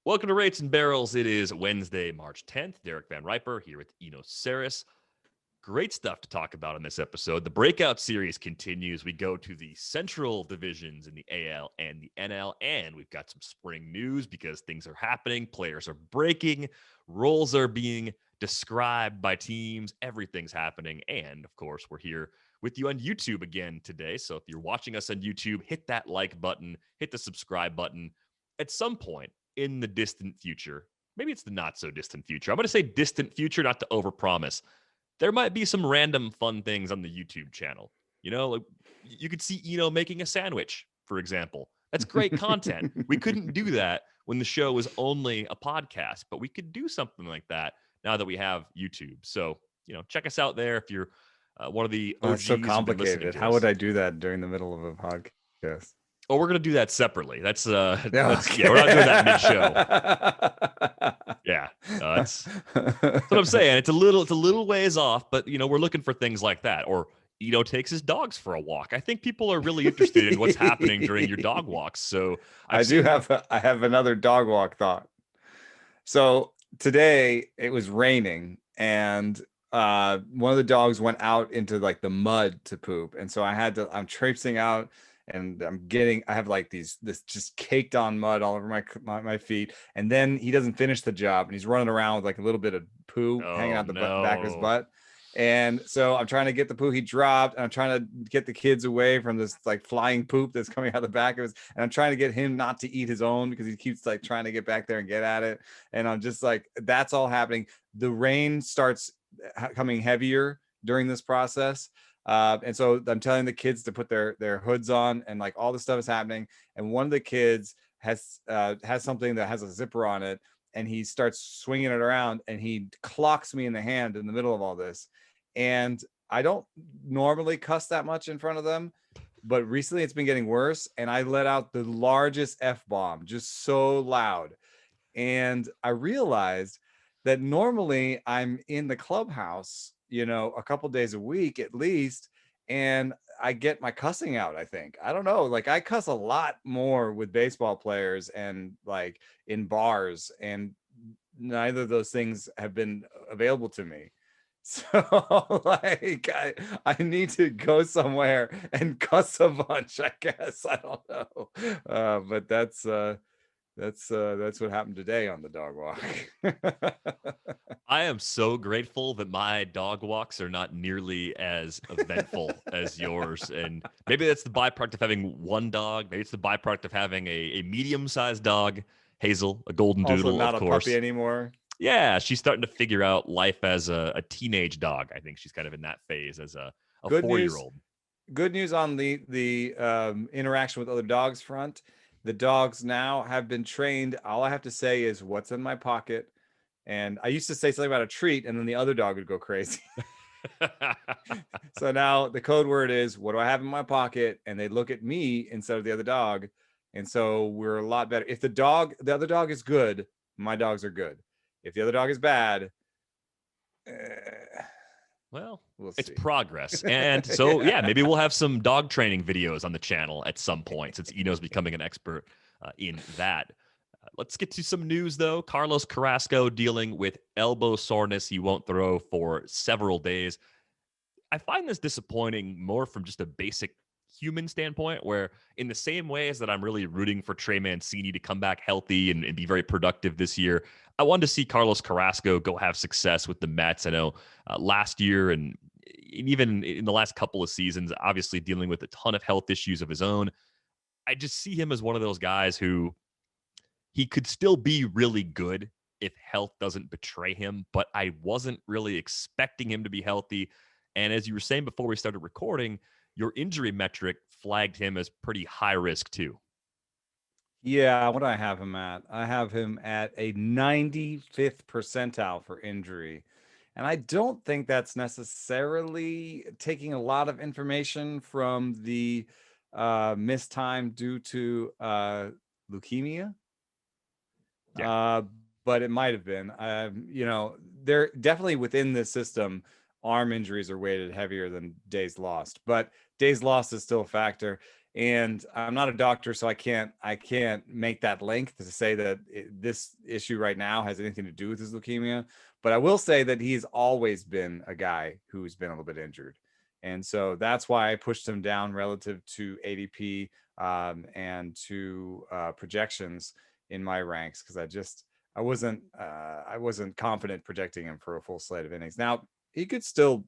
Welcome to Rates and Barrels. It is Wednesday, March 10th. Derek Van Riper here with Eno Saris. Great stuff to talk about in this episode. The Breakout series continues. We go to the Central divisions in the AL and the NL, and we've got some spring news because things are happening. Players are breaking. Roles are being described by teams. Everything's happening. And, of course, we're here with you on YouTube again today. So if you're watching us on YouTube, hit that like button, hit the subscribe button. At some point in the distant future, maybe it's the not so distant future. I'm going to say distant future, not to overpromise. There might be some random fun things on the YouTube channel. You know, like you could see Eno making a sandwich, for example. That's great content. We couldn't do that when the show was only a podcast, but we could do something like that now that we have YouTube. So, you know, check us out there if you're one of the OGs. It's so complicated. How would I do that during the middle of a podcast? Oh, we're gonna do that separately. That's we're not doing that mid-show. Yeah, that's what I'm saying. It's a little ways off, but you know, we're looking for things like that. Or Eno takes his dogs for a walk. I think people are really interested in what's happening during your dog walks. So I have another dog walk thought. So today it was raining and one of the dogs went out into like the mud to poop, and so I'm traipsing out. And I have like this just caked on mud all over my feet. And then he doesn't finish the job and he's running around with like a little bit of poo hanging out the back of his butt. And so I'm trying to get the poo he dropped, and I'm trying to get the kids away from this like flying poop that's coming out the back of his, and I'm trying to get him not to eat his own because he keeps like trying to get back there and get at it. And I'm just like, that's all happening. The rain starts coming heavier during this process. And so I'm telling the kids to put their hoods on, and like all this stuff is happening. And one of the kids has something that has a zipper on it, and he starts swinging it around, and he clocks me in the hand in the middle of all this. And I don't normally cuss that much in front of them, but recently it's been getting worse. And I let out the largest F-bomb, just so loud. And I realized that normally I'm in the clubhouse, you know, a couple days a week at least, and I get my cussing out. I think, I don't know, like I cuss a lot more with baseball players and like in bars, and neither of those things have been available to me. So like I need to go somewhere and cuss a bunch, I guess. I don't know, but that's what happened today on the dog walk. I am so grateful that my dog walks are not nearly as eventful as yours. And maybe that's the byproduct of having one dog. Maybe it's the byproduct of having a medium-sized dog, Hazel, a golden doodle, also not of a course. puppy anymore. Yeah, she's starting to figure out life as a teenage dog. I think she's kind of in that phase as a 4-year-old. Good news on the interaction with other dogs front. The dogs now have been trained. All I have to say is what's in my pocket. And I used to say something about a treat, and then the other dog would go crazy. So now the code word is, what do I have in my pocket? And they look at me instead of the other dog. And so we're a lot better. If the other dog is good, my dogs are good. If the other dog is bad, well, it's progress. And so, yeah, maybe we'll have some dog training videos on the channel at some point, since Eno's becoming an expert in that. Let's get to some news, though. Carlos Carrasco dealing with elbow soreness. He won't throw for several days. I find this disappointing more from just a basic human standpoint, where in the same way as that I'm really rooting for Trey Mancini to come back healthy and be very productive this year, I wanted to see Carlos Carrasco go have success with the Mets. I know last year and even in the last couple of seasons, obviously dealing with a ton of health issues of his own. I just see him as one of those guys who he could still be really good if health doesn't betray him, but I wasn't really expecting him to be healthy. And as you were saying before we started recording, your injury metric flagged him as pretty high risk too. Yeah, what do I have him at? I have him at a 95th percentile for injury. And I don't think that's necessarily taking a lot of information from the missed time due to leukemia. Yeah. But it might have been. You know, they're definitely within this system. Arm injuries are weighted heavier than days lost, but days lost is still a factor. And I'm not a doctor, so I can't make that link to say that this issue right now has anything to do with his leukemia. But I will say that he's always been a guy who's been a little bit injured. And so that's why I pushed him down relative to ADP and to projections in my ranks, because I wasn't confident projecting him for a full slate of innings. Now he could still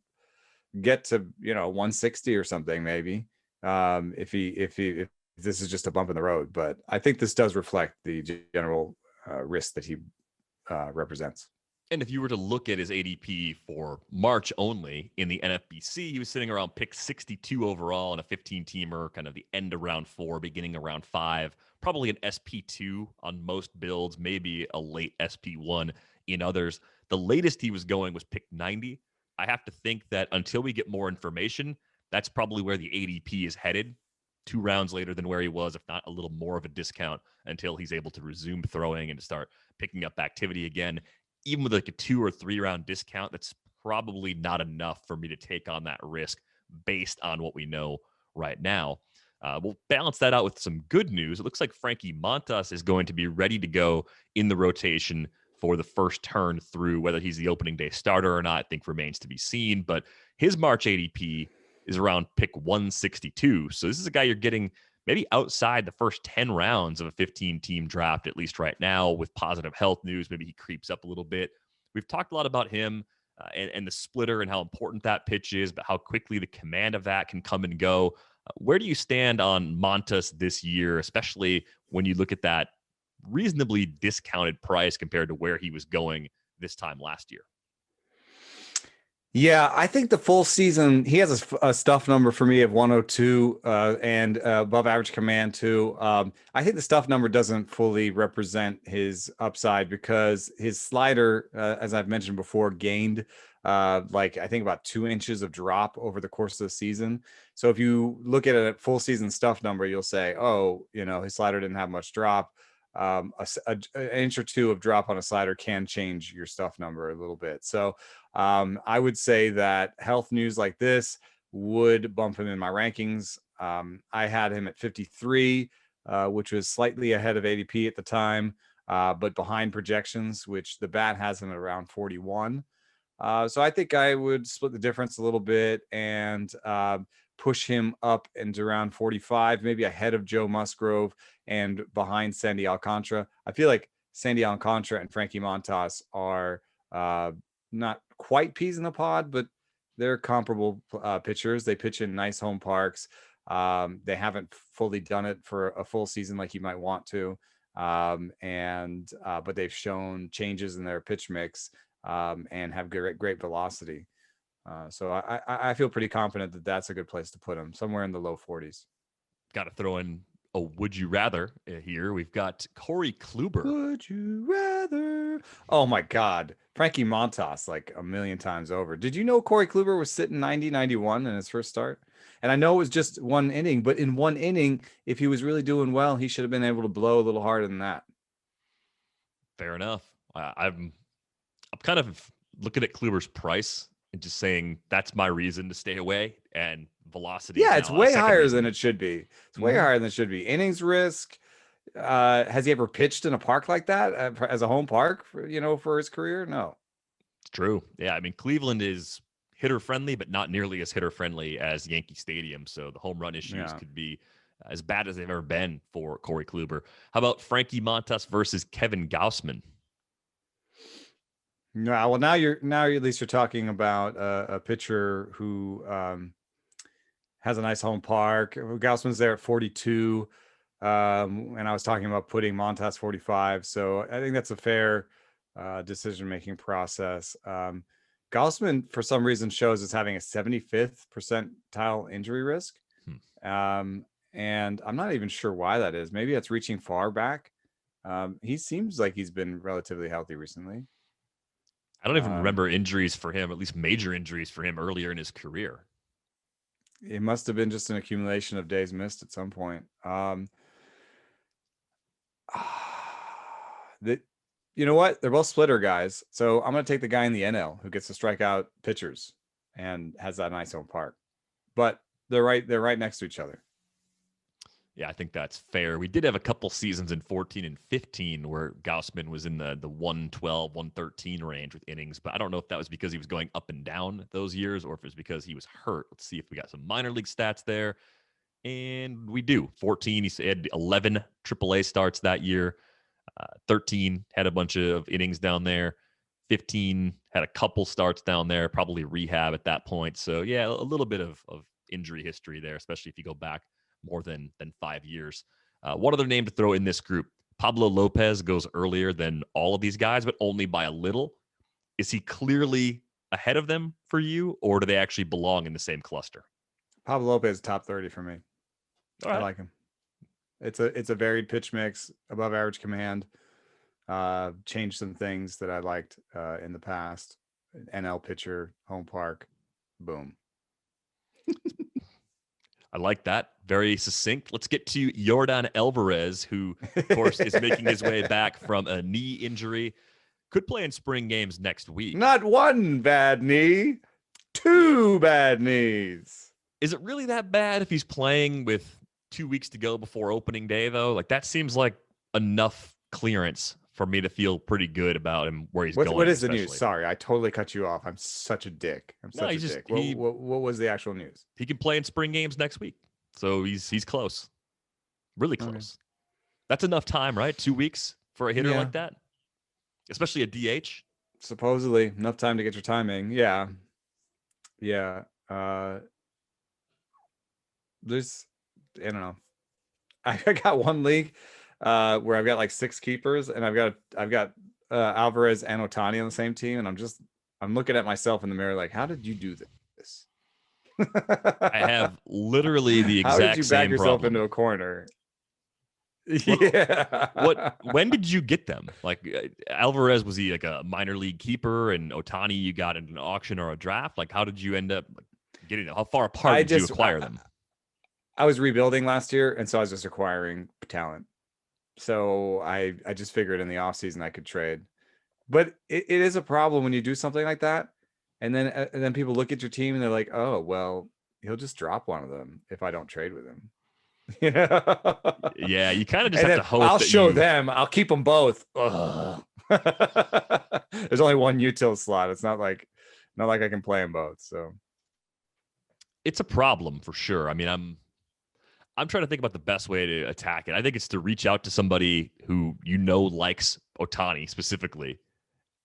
get to 160 or something maybe, if this is just a bump in the road. But I think this does reflect the general risk that he represents. And if you were to look at his ADP for March only in the NFBC, he was sitting around pick 62 overall in a 15-teamer, kind of the end of round 4, beginning of round 5, probably an SP2 on most builds, maybe a late SP1 in others. The latest he was going was pick 90. I have to think that until we get more information, that's probably where the ADP is headed, 2 rounds later than where he was, if not a little more of a discount, until he's able to resume throwing and to start picking up activity again. Even with like a 2 or 3 round discount, that's probably not enough for me to take on that risk based on what we know right now. We'll balance that out with some good news. It looks like Frankie Montas is going to be ready to go in the rotation for the first turn through. Whether he's the opening day starter or not, I think remains to be seen. But his March ADP is around pick 162. So this is a guy you're getting maybe outside the first 10 rounds of a 15-team draft, at least right now, with positive health news. Maybe he creeps up a little bit. We've talked a lot about him and the splitter and how important that pitch is, but how quickly the command of that can come and go. Where do you stand on Montes this year, especially when you look at that reasonably discounted price compared to where he was going this time last year? Yeah, I think the full season, he has a stuff number for me of 102 and above average command too. I think the stuff number doesn't fully represent his upside, because his slider, as I've mentioned before, gained like I think about 2 inches of drop over the course of the season. So if you look at a full season stuff number, you'll say, oh, his slider didn't have much drop. An inch or 2 of drop on a slider can change your stuff number a little bit. So I would say that health news like this would bump him in my rankings. I had him at 53, which was slightly ahead of ADP at the time, but behind projections, which the bat has him at around 41. So I think I would split the difference a little bit and push him up into around 45, maybe ahead of Joe Musgrove and behind Sandy Alcantara. I feel like Sandy Alcantara and Frankie Montas are not quite peas in the pod, but they're comparable pitchers. They pitch in nice home parks. They haven't fully done it for a full season like you might want to. But they've shown changes in their pitch mix and have great velocity. So I feel pretty confident that that's a good place to put him, somewhere in the low 40s. Got to throw in a would you rather here. We've got Corey Kluber. Would you rather? Oh my God. Frankie Montas like a million times over. Did you know Corey Kluber was sitting 90, 91 in his first start? And I know it was just 1 inning, but in 1 inning, if he was really doing well, he should have been able to blow a little harder than that. Fair enough. I'm kind of looking at Kluber's price and just saying that's my reason to stay away. And velocity. Yeah, it's way higher than it should be. It's way higher than it should be. Innings risk. Has he ever pitched in a park like that as a home park for his career? No. It's true. Yeah. I mean, Cleveland is hitter friendly, but not nearly as hitter friendly as Yankee Stadium. So the home run issues could be as bad as they've ever been for Corey Kluber. How about Frankie Montas versus Kevin Gausman? No, well, now you're at least you're talking about a pitcher who has a nice home park. Gausman's there at 42, and I was talking about putting Montas 45. So I think that's a fair decision-making process. Gausman, for some reason, shows as having a 75th percentile injury risk, and I'm not even sure why that is. Maybe it's reaching far back. He seems like he's been relatively healthy recently. I don't even remember injuries for him, at least major injuries for him earlier in his career. It must have been just an accumulation of days missed at some point. You know what? They're both splitter guys. So I'm going to take the guy in the NL who gets to strike out pitchers and has that nice home park. But they're right next to each other. Yeah, I think that's fair. We did have a couple seasons in 14 and 15 where Gausman was in the 112, 113 range with innings, but I don't know if that was because he was going up and down those years or if it was because he was hurt. Let's see if we got some minor league stats there. And we do. 14, he had 11 AAA starts that year. 13 had a bunch of innings down there. 15 had a couple starts down there, probably rehab at that point. So, yeah, a little bit of injury history there, especially if you go back more than 5 years. One other name to throw in this group, Pablo Lopez goes earlier than all of these guys, but only by a little. Is he clearly ahead of them for you, or do they actually belong in the same cluster? Pablo Lopez top 30 for me. All right. I like him. It's a varied pitch mix, above average command. Changed some things that I liked in the past. NL pitcher, home park, boom. I like that. Very succinct. Let's get to Yordan Alvarez, who, of course, is making his way back from a knee injury. Could play in spring games next week. Not one bad knee, two bad knees. Is it really that bad if he's playing with 2 weeks to go before opening day, though? Like, that seems like enough clearance for me to feel pretty good about him where he's going. What is the news? Sorry, I totally cut you off. I'm such a dick. Dick. What was the actual news? He can play in spring games next week. So he's close. Really close. Okay. That's enough time, right? 2 weeks for a hitter like that? Especially a DH? Supposedly. Enough time to get your timing. Yeah. Yeah. There's, I don't know. I got one league where I've got like 6 keepers, and I've got Alvarez and Ohtani on the same team, and I'm looking at myself in the mirror like, how did you do this? I have literally the exact same problem. How did you back yourself into a corner? Yeah. When did you get them? Like Alvarez, was he like a minor league keeper, and Ohtani you got in an auction or a draft? Like, how did you end up getting them? How far apart did you acquire them? I was rebuilding last year, and so I was just acquiring talent. So I just figured in the offseason I could trade. But it is a problem when you do something like that, and then people look at your team and they're like, oh, well, he'll just drop one of them if I don't trade with him. You know? Yeah, you kind of just have to hope. I'll show them. I'll keep them both. There's only one util slot. It's not like I can play them both. So it's a problem for sure. I mean, I'm trying to think about the best way to attack it. I think it's to reach out to somebody who likes Ohtani specifically,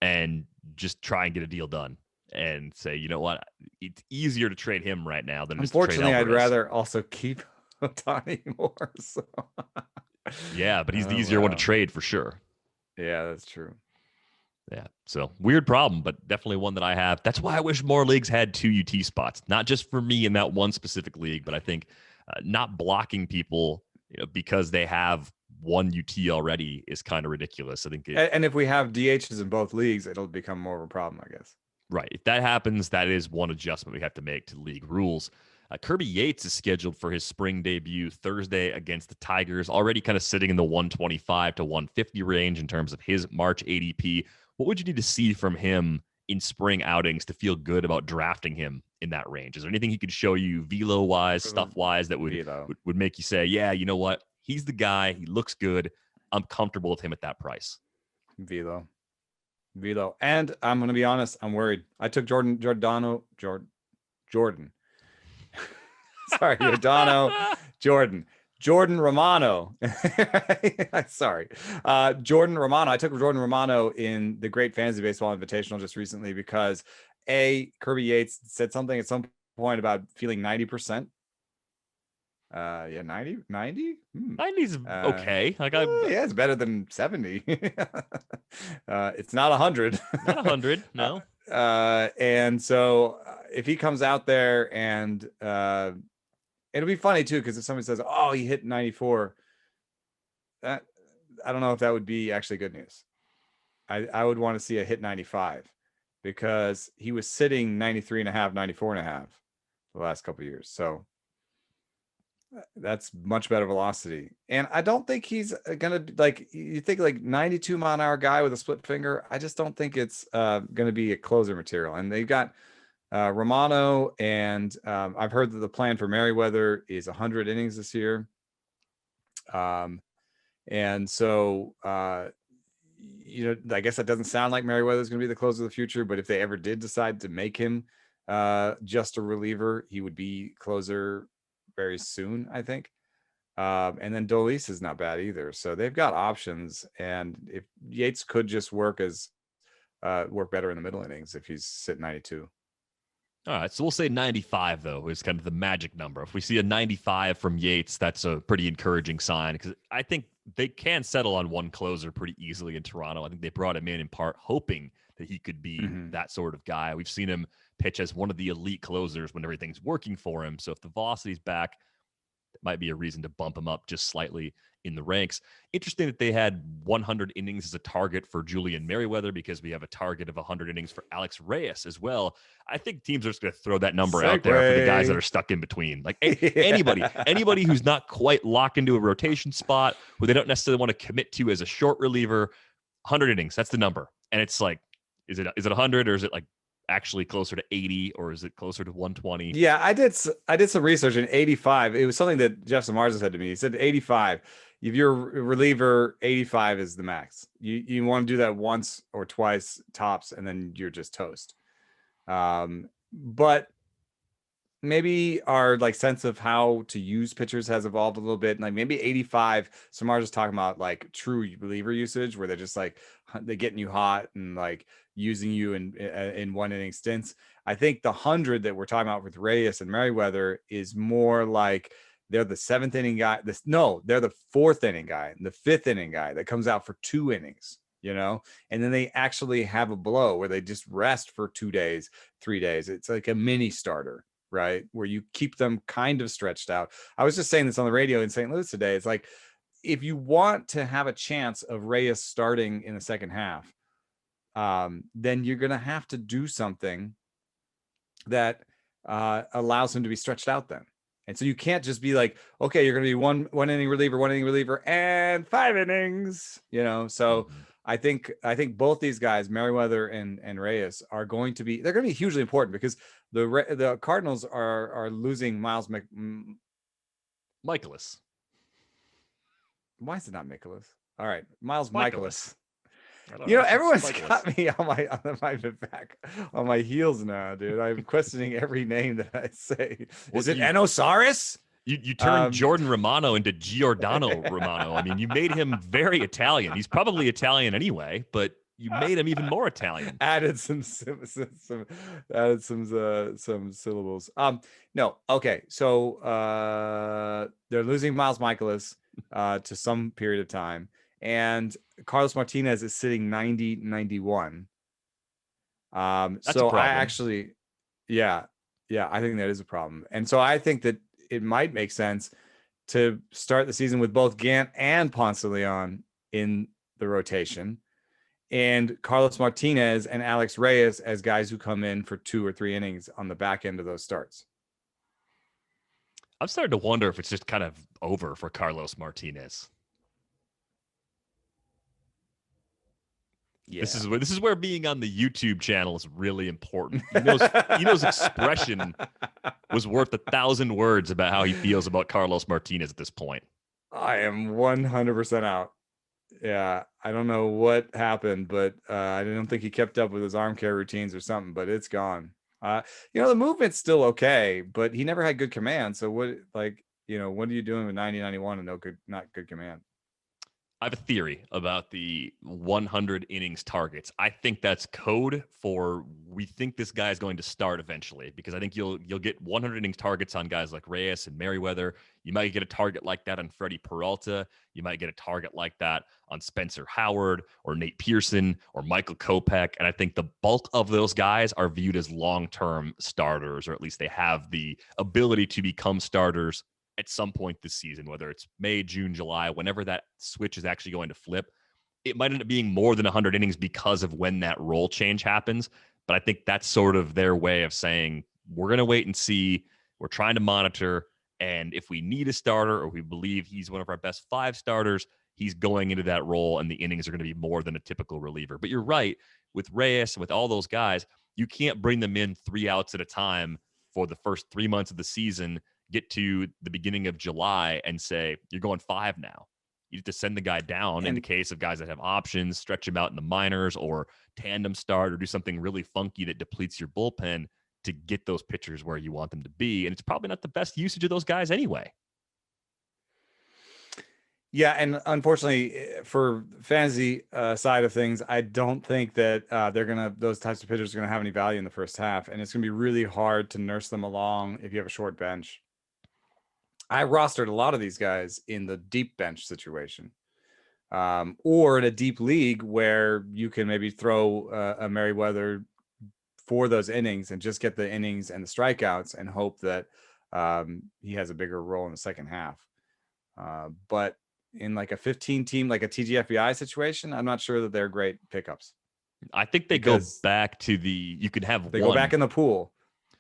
and just try and get a deal done. And say, you know what, it's easier to trade him right now than unfortunately, I'd rather also keep Ohtani more. So. Yeah, but he's the easier one to trade for sure. Yeah, that's true. Yeah, so weird problem, but definitely one that I have. That's why I wish more leagues had 2 UT spots, not just for me in that one specific league, but I think not blocking people, because they have one UT already is kind of ridiculous. I think, and if we have DHs in both leagues, it'll become more of a problem, I guess. Right. If that happens, that is one adjustment we have to make to league rules. Kirby Yates is scheduled for his spring debut Thursday against the Tigers, already kind of sitting in the 125 to 150 range in terms of his March ADP. What would you need to see from him in spring outings to feel good about drafting him in that range? Is there anything he could show you velo-wise, stuff-wise, that would make you say, yeah, you know what? He's the guy. He looks good. I'm comfortable with him at that price. Velo. And I'm going to be honest, I'm worried. I took Jordan. Sorry, Jordan Romano. Sorry. Jordan Romano. I took Jordan Romano in the Great Fantasy Baseball Invitational just recently because Kirby Yates said something at some point about feeling 90%. 90. 90's okay. Yeah, it's better than 70. It's not 100. Not 100, no. And so if he comes out there and it'll be funny too, because if somebody says, oh, he hit 94, I don't know if that would be actually good news. I would want to see a hit 95 because he was sitting 93 and a half, 94 and a half the last couple of years. So that's much better velocity. And I don't think he's going to, like, you think like 92 mile an hour guy with a split finger. I just don't think it's going to be a closer material. And they've got Romano, and I've heard that the plan for Merriweather is 100 innings this year. And so, I guess that doesn't sound like Merriweather is going to be the closer of the future, but if they ever did decide to make him just a reliever, he would be closer very soon, I think. And then Dolis is not bad either. So they've got options. And if Yates could just work better in the middle innings if he's sitting 92. All right, so we'll say 95, though, is kind of the magic number. If we see a 95 from Yates, that's a pretty encouraging sign because I think they can settle on one closer pretty easily in Toronto. I think they brought him in part hoping that he could be that sort of guy. We've seen him pitch as one of the elite closers when everything's working for him. So if the velocity's back, it might be a reason to bump him up just slightly in the ranks. Interesting that they had 100 innings as a target for Julian Merriweather because we have a target of 100 innings for Alex Reyes as well. I think teams are just going to throw that number out there for the guys that are stuck in between. Like anybody who's not quite locked into a rotation spot, who they don't necessarily want to commit to as a short reliever, 100 innings, that's the number. And it's like, is it 100 or is it like actually closer to 80 or is it closer to 120? Yeah, I did some research in 85. It was something that Jeff Samarza said to me. He said 85. If you're a reliever, 85 is the max. You want to do that once or twice tops, and then you're just toast. But maybe our like sense of how to use pitchers has evolved a little bit. Like maybe 85, Samarza's talking about like true reliever usage where they're just like they're getting you hot and like using you in one inning stints. I think the 100 that we're talking about with Reyes and Merriweather is more like they're the 7th inning guy. They're the 4th inning guy, the 5th inning guy that comes out for 2 innings, and then they actually have a blow where they just rest for 2 days, 3 days. It's like a mini starter, right? Where you keep them kind of stretched out. I was just saying this on the radio in St. Louis today. It's like, if you want to have a chance of Reyes starting in the second half, then you're going to have to do something that allows him to be stretched out then. And so you can't just be like, okay, you're going to be one inning reliever, and 5 innings, So I think both these guys, Merriweather and Reyes, they're going to be hugely important because the Cardinals are losing Michaelis. Why is it not Michaelis? All right, Miles Michaelis. Everyone's got me on my heels now, dude. I'm questioning every name that I say. Is it Enosaurus? You turned Jordan Romano into Giordano Romano. I mean, you made him very Italian. He's probably Italian anyway, but you made him even more Italian. Added some syllables. No. Okay. So they're losing Miles Michaelis to some period of time. And Carlos Martinez is sitting 90-91. So I actually, I think that is a problem. And so I think that it might make sense to start the season with both Gant and Ponce de Leon in the rotation, and Carlos Martinez and Alex Reyes as guys who come in for 2 or 3 innings on the back end of those starts. I'm starting to wonder if it's just kind of over for Carlos Martinez. Yeah. This is where being on the YouTube channel is really important. Eno's expression was worth 1,000 words about how he feels about Carlos Martinez at this point. I am 100% out. Yeah, I don't know what happened, but I don't think he kept up with his arm care routines or something, but it's gone. The movement's still okay, but he never had good command. So what are you doing with 90-91 and not good command? I have a theory about the 100 innings targets. I think that's code for we think this guy is going to start eventually, because I think you'll get 100 innings targets on guys like Reyes and Merriweather. You might get a target like that on Freddy Peralta. You might get a target like that on Spencer Howard or Nate Pearson or Michael Kopech. And I think the bulk of those guys are viewed as long-term starters, or at least they have the ability to become starters at some point this season, whether it's May, June, July, whenever that switch is actually going to flip. It might end up being more than 100 innings because of when that role change happens. But I think that's sort of their way of saying, we're going to wait and see. We're trying to monitor. And if we need a starter, or we believe he's one of our best 5 starters, he's going into that role and the innings are going to be more than a typical reliever. But you're right, with Reyes, with all those guys, you can't bring them in 3 outs at a time for the first 3 months of the season, get to the beginning of July and say, you're going 5 now. You have to send the guy down in the case of guys that have options, stretch him out in the minors or tandem start or do something really funky that depletes your bullpen to get those pitchers where you want them to be. And it's probably not the best usage of those guys anyway. Yeah, and unfortunately for fantasy side of things, I don't think that those types of pitchers are gonna have any value in the first half, and it's gonna be really hard to nurse them along if you have a short bench. I rostered a lot of these guys in the deep bench situation, or in a deep league where you can maybe throw a Merriweather for those innings and just get the innings and the strikeouts and hope that he has a bigger role in the second half. But in like a 15 team, like a TGFBI situation, I'm not sure that they're great pickups. I think they go back to you could have go back in the pool.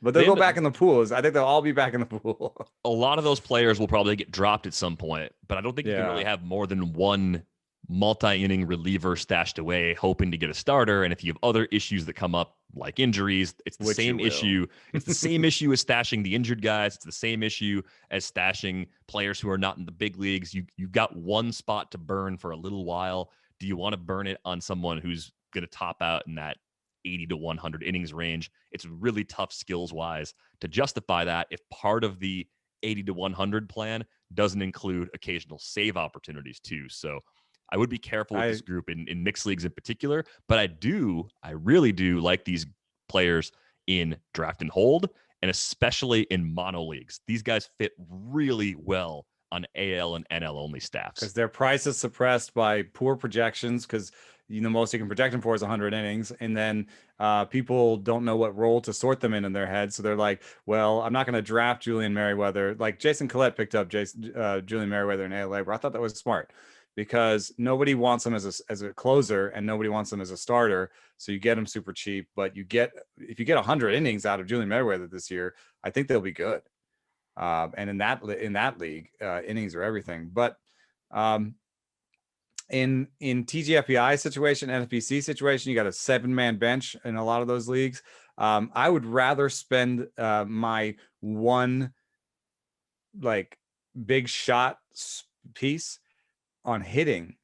But they'll go back in the pools. I think they'll all be back in the pool. A lot of those players will probably get dropped at some point, but I don't think you can really have more than one multi-inning reliever stashed away hoping to get a starter. And if you have other issues that come up like injuries, it's the same issue. It's the same issue as stashing the injured guys. It's the same issue as stashing players who are not in the big leagues. You've got one spot to burn for a little while. Do you want to burn it on someone who's going to top out in that 80 to 100 innings range? It's really tough skills wise to justify that if part of the 80 to 100 plan doesn't include occasional save opportunities too. So I would be careful with this group in mixed leagues in particular, but I really do like these players in draft and hold, and especially in mono leagues. These guys fit really well on AL and NL only staffs. Because their price is suppressed by poor projections, because most you can project them for is 100 innings. And then people don't know what role to sort them in their head. So they're like, well, I'm not going to draft Julian Merriweather. Like Jason Collette picked up Julian Merriweather in ALA, where I thought that was smart, because nobody wants him as a closer and nobody wants him as a starter. So you get him super cheap, but if you get 100 innings out of Julian Merriweather this year, I think they'll be good. And in that league, innings are everything. But in TGFBI situation, NFBC situation, you got a 7-man bench in a lot of those leagues. I would rather spend my one like big shot piece on hitting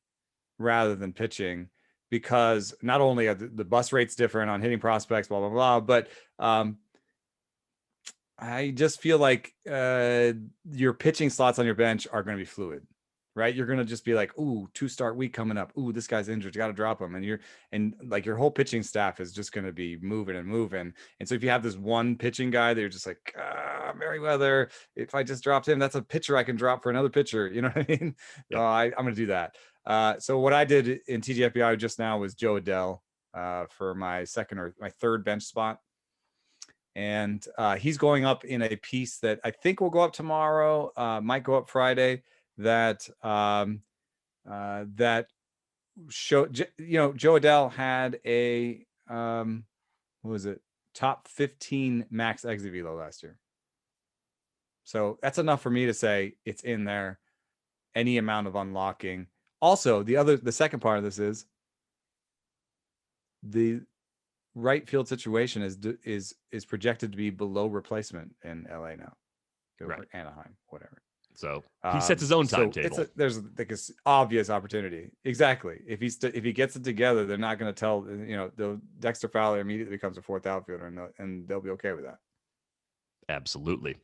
rather than pitching, because not only are the bus rates different on hitting prospects, blah, blah, blah, but I just feel like your pitching slots on your bench are going to be fluid, right? You're going to just be like, ooh, 2-start week coming up. Ooh, this guy's injured. You got to drop him. And your whole pitching staff is just going to be moving and moving. And so if you have this one pitching guy that you're just like, Merriweather, if I just dropped him, that's a pitcher I can drop for another pitcher. You know what I mean? Yeah. I'm going to do that. So what I did in TGFBI just now was Joe Adell for my second or my third bench spot. And he's going up in a piece that I think will go up tomorrow, might go up Friday, that show, Joe Adell had a top 15 max exit velo last year. So that's enough for me to say it's in there, any amount of unlocking. Also, the second part of this is the right field situation is projected to be below replacement in LA now. Go for Anaheim, whatever. So he sets his own timetable. There's like an obvious opportunity. Exactly. If he gets it together, they're not going to tell, Dexter Fowler immediately becomes a fourth outfielder, and they'll be okay with that. Absolutely.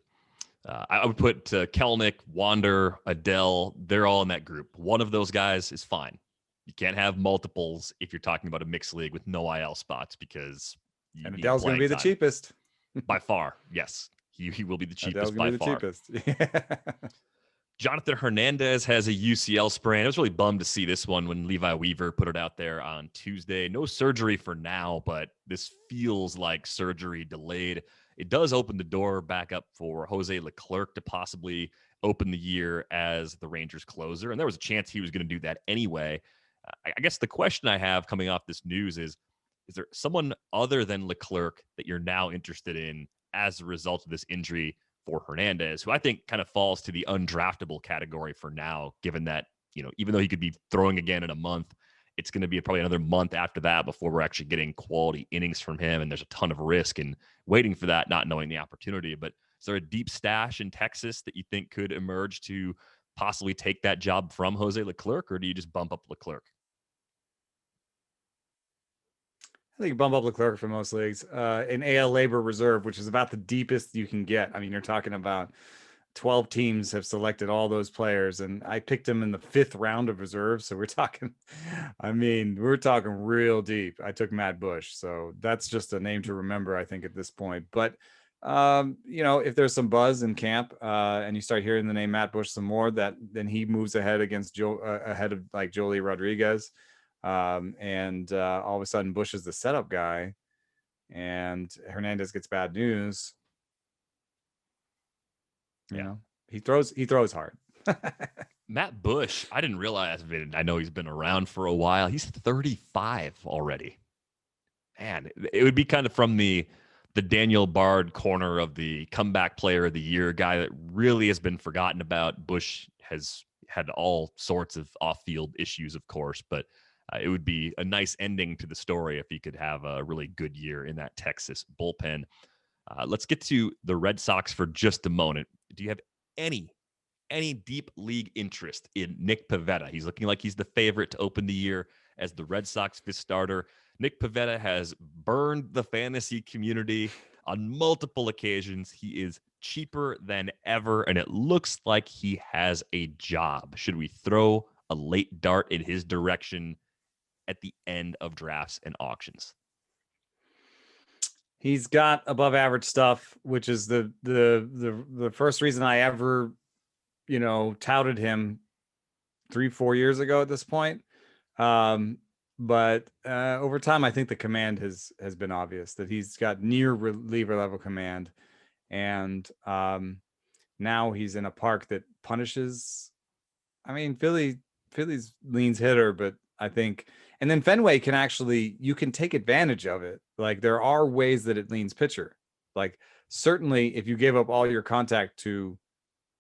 I would put Kelnick, Wander, Adell, they're all in that group. One of those guys is fine. You can't have multiples if you're talking about a mixed league with no IL spots, because Adell's going to be the cheapest. By far, yes. He will be the cheapest by far. Cheapest. Jonathan Hernandez has a UCL sprain. I was really bummed to see this one when Levi Weaver put it out there on Tuesday. No surgery for now, but this feels like surgery delayed. It does open the door back up for Jose Leclerc to possibly open the year as the Rangers closer. And there was a chance he was going to do that anyway. I guess the question I have coming off this news is there someone other than Leclerc that you're now interested in as a result of this injury for Hernandez, who I think kind of falls to the undraftable category for now, given that, even though he could be throwing again in a month, it's going to be probably another month after that before we're actually getting quality innings from him. And there's a ton of risk in waiting for that, not knowing the opportunity. But Is there a deep stash in Texas that you think could emerge to possibly take that job from Jose Leclerc, or do you just bump up Leclerc? I think you bump up Leclerc for most leagues. In AL Labor Reserve, which is about the deepest you can get. I mean, you're talking about 12 teams have selected all those players, and I picked him in the 5th round of reserve. So we're talking real deep. I took Matt Bush. So that's just a name to remember, I think, at this point. But, if there's some buzz in camp and you start hearing the name Matt Bush some more, then he moves ahead against ahead of like Jolie Rodriguez. And all of a sudden Bush is the setup guy and Hernandez gets bad news. He throws hard. Matt Bush, I didn't realize it. I know he's been around for a while. He's 35 already. Man, it would be kind of from the Daniel Bard corner of the comeback player of the year guy that really has been forgotten about. Bush has had all sorts of off-field issues, of course, but it would be a nice ending to the story if he could have a really good year in that Texas bullpen. Let's get to the Red Sox for just a moment. Do you have any deep league interest in Nick Pivetta? He's looking like he's the favorite to open the year as the Red Sox 5th starter. Nick Pivetta has burned the fantasy community on multiple occasions. He is cheaper than ever, and it looks like he has a job. Should we throw a late dart in his direction at the end of drafts and auctions? He's got above average stuff, which is the first reason I ever, touted him 3-4 years ago at this point. But over time, I think the command has been obvious that he's got near reliever level command. And now he's in a park that punishes. I mean, Philly's leans hitter, but I think, and then Fenway you can take advantage of it. Like there are ways that it leans pitcher. Like certainly if you gave up all your contact to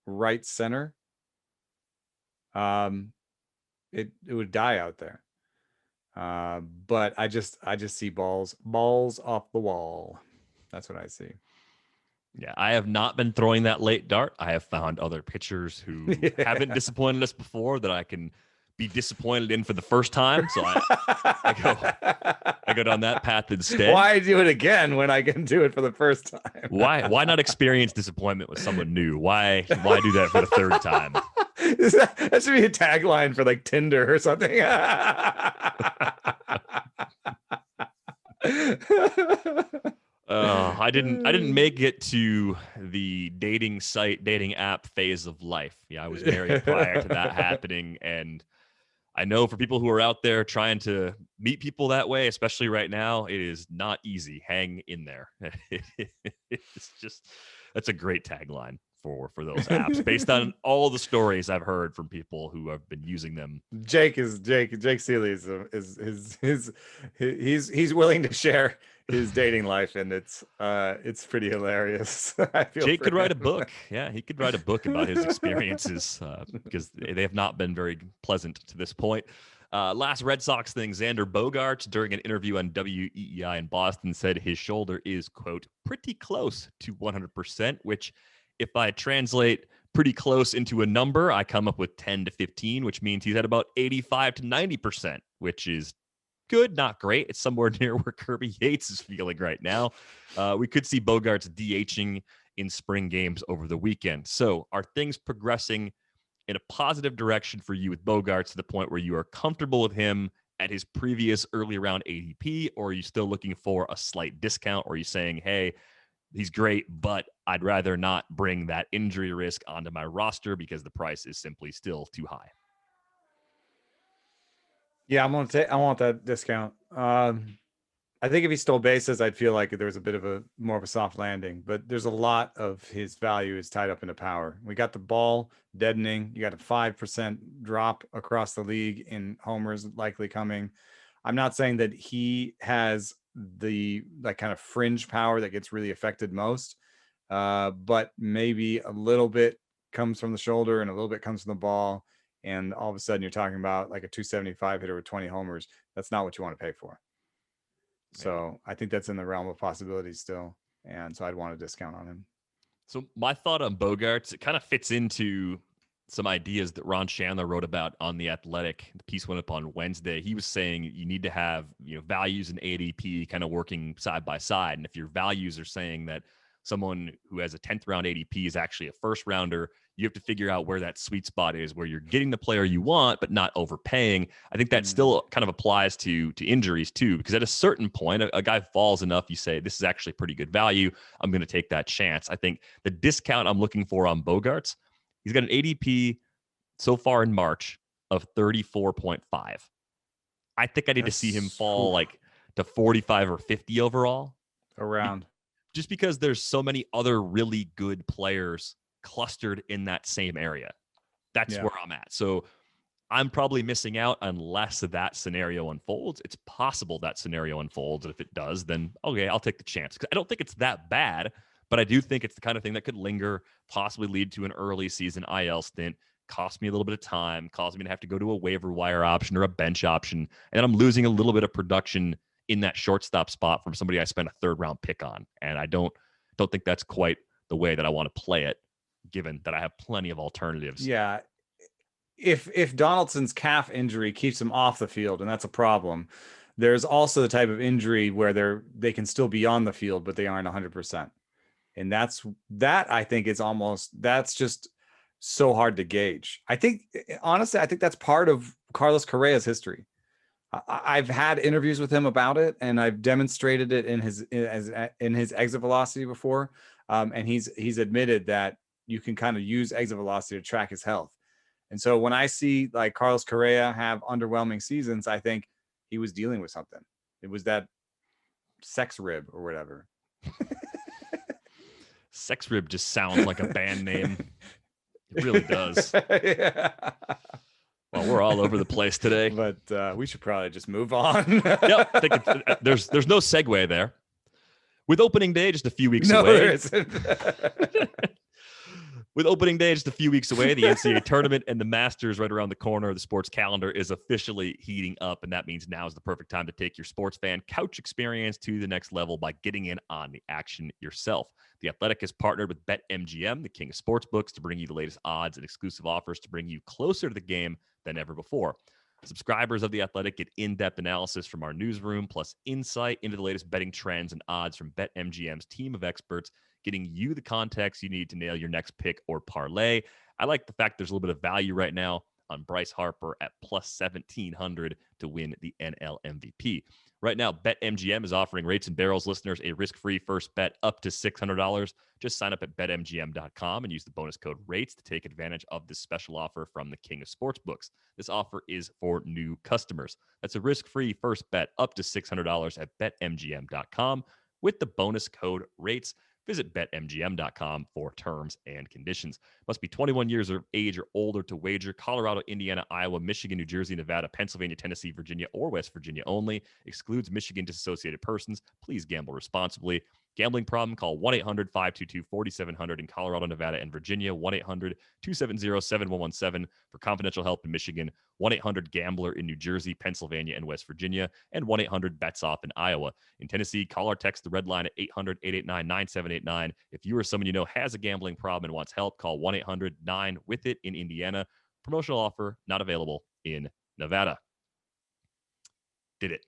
right center, it would die out there. But I just see balls off the wall. That's what I see. Yeah, I have not been throwing that late dart. I have found other pitchers who haven't disappointed us before that I can be disappointed in for the first time. So I go down that path instead. Why do it again when I can do it for the first time? Why not experience disappointment with someone new? Why do that for the 3rd time? That should be a tagline for like Tinder or something. I didn't make it to the dating app phase of life. Yeah, I was married prior to that happening. And I know for people who are out there trying to meet people that way, especially right now, it is not easy. Hang in there. That's a great tagline for those apps based on all the stories I've heard from people who have been using them. Jake Seeley he's willing to share his dating life, and it's pretty hilarious. Jake could write a book. Yeah, he could write a book about his experiences because they have not been very pleasant to this point. Last Red Sox thing, Xander Bogart, during an interview on WEEI in Boston, said his shoulder is, quote, pretty close to 100%, which if I translate pretty close into a number, I come up with 10 to 15, which means he's at about 85 to 90%, which is good, not great. It's somewhere near where Kirby Yates is feeling right now. We could see Bogaerts DHing in spring games over the weekend. So are things progressing in a positive direction for you with Bogaerts to the point where you are comfortable with him at his previous early round ADP, or are you still looking for a slight discount? Or are you saying, hey, he's great, but I'd rather not bring that injury risk onto my roster because the price is simply still too high? Yeah, I want that discount. I think if he stole bases, I'd feel like there was a bit of more of a soft landing, but there's a lot of his value is tied up into power. We got the ball deadening. You got a 5% drop across the league in homers likely coming. I'm not saying that he has the kind of fringe power that gets really affected most, but maybe a little bit comes from the shoulder and a little bit comes from the ball. And all of a sudden you're talking about like a 275 hitter with 20 homers. That's not what you want to pay for. So I think that's in the realm of possibilities still. And so I'd want a discount on him. So my thought on Bogaerts, it kind of fits into some ideas that Ron Chandler wrote about on The Athletic. The piece went up on Wednesday. He was saying you need to have, values and ADP kind of working side by side. And if your values are saying that someone who has a 10th round ADP is actually a first rounder, you have to figure out where that sweet spot is, where you're getting the player you want, but not overpaying. I think that still kind of applies to injuries too, because at a certain point, a guy falls enough, you say, this is actually pretty good value. I'm going to take that chance. I think the discount I'm looking for on Bogaerts, he's got an ADP so far in March of 34.5. I think I need to see him fall like to 45 or 50 overall. Around. Just because there's so many other really good players clustered in that same area. That's where I'm at. So I'm probably missing out unless that scenario unfolds. It's possible that scenario unfolds. And if it does, then okay, I'll take the chance. I don't think it's that bad, but I do think it's the kind of thing that could linger, possibly lead to an early season IL stint, cost me a little bit of time, cause me to have to go to a waiver wire option or a bench option. And then I'm losing a little bit of production in that shortstop spot from somebody I spent a third round pick on. And I don't think that's quite the way that I want to play it, given that I have plenty of alternatives. Yeah. If Donaldson's calf injury keeps him off the field, and that's a problem, there's also the type of injury where they can still be on the field, but they aren't 100%. And I think that's just so hard to gauge. Honestly, I think that's part of Carlos Correa's history. I've had interviews with him about it, and I've demonstrated it in his exit velocity before. And he's admitted that you can kind of use exit velocity to track his health. And so when I see like Carlos Correa have underwhelming seasons, I think he was dealing with something. It was that sex rib or whatever. Sex rib just sounds like a band name. It really does. Yeah. Well, we're all over the place today, but we should probably just move on. Yep, I think there's no segue there. With opening day just a few weeks away. There isn't. With opening day just a few weeks away, the NCAA tournament and the Masters right around the corner, the sports calendar is officially heating up, and that means now is the perfect time to take your sports fan couch experience to the next level by getting in on the action yourself. The Athletic has partnered with BetMGM, the king of sportsbooks, to bring you the latest odds and exclusive offers to bring you closer to the game than ever before. Subscribers of The Athletic get in-depth analysis from our newsroom, plus insight into the latest betting trends and odds from BetMGM's team of experts, getting you the context you need to nail your next pick or parlay. I like the fact there's a little bit of value right now on Bryce Harper at plus 1,700 to win the NL MVP. Right now, BetMGM is offering Rates and Barrels listeners a risk-free first bet up to $600. Just sign up at betmgm.com and use the bonus code RATES to take advantage of this special offer from the king of sportsbooks. This offer is for new customers. That's a risk-free first bet up to $600 at betmgm.com with the bonus code RATES. Visit betmgm.com for terms and conditions. Must be 21 years of age or older to wager. Colorado, Indiana, Iowa, Michigan, New Jersey, Nevada, Pennsylvania, Tennessee, Virginia, or West Virginia only. Excludes Michigan disassociated persons. Please gamble responsibly. Gambling problem? Call 1-800-522-4700 in Colorado, Nevada, and Virginia. 1-800-270-7117 for confidential help in Michigan. 1-800-GAMBLER in New Jersey, Pennsylvania, and West Virginia. And 1-800-BETS-OFF in Iowa. In Tennessee, call or text the red line at 800-889-9789. If you or someone you know has a gambling problem and wants help, call 1-800-9-WITH-IT in Indiana. Promotional offer not available in Nevada. Did it.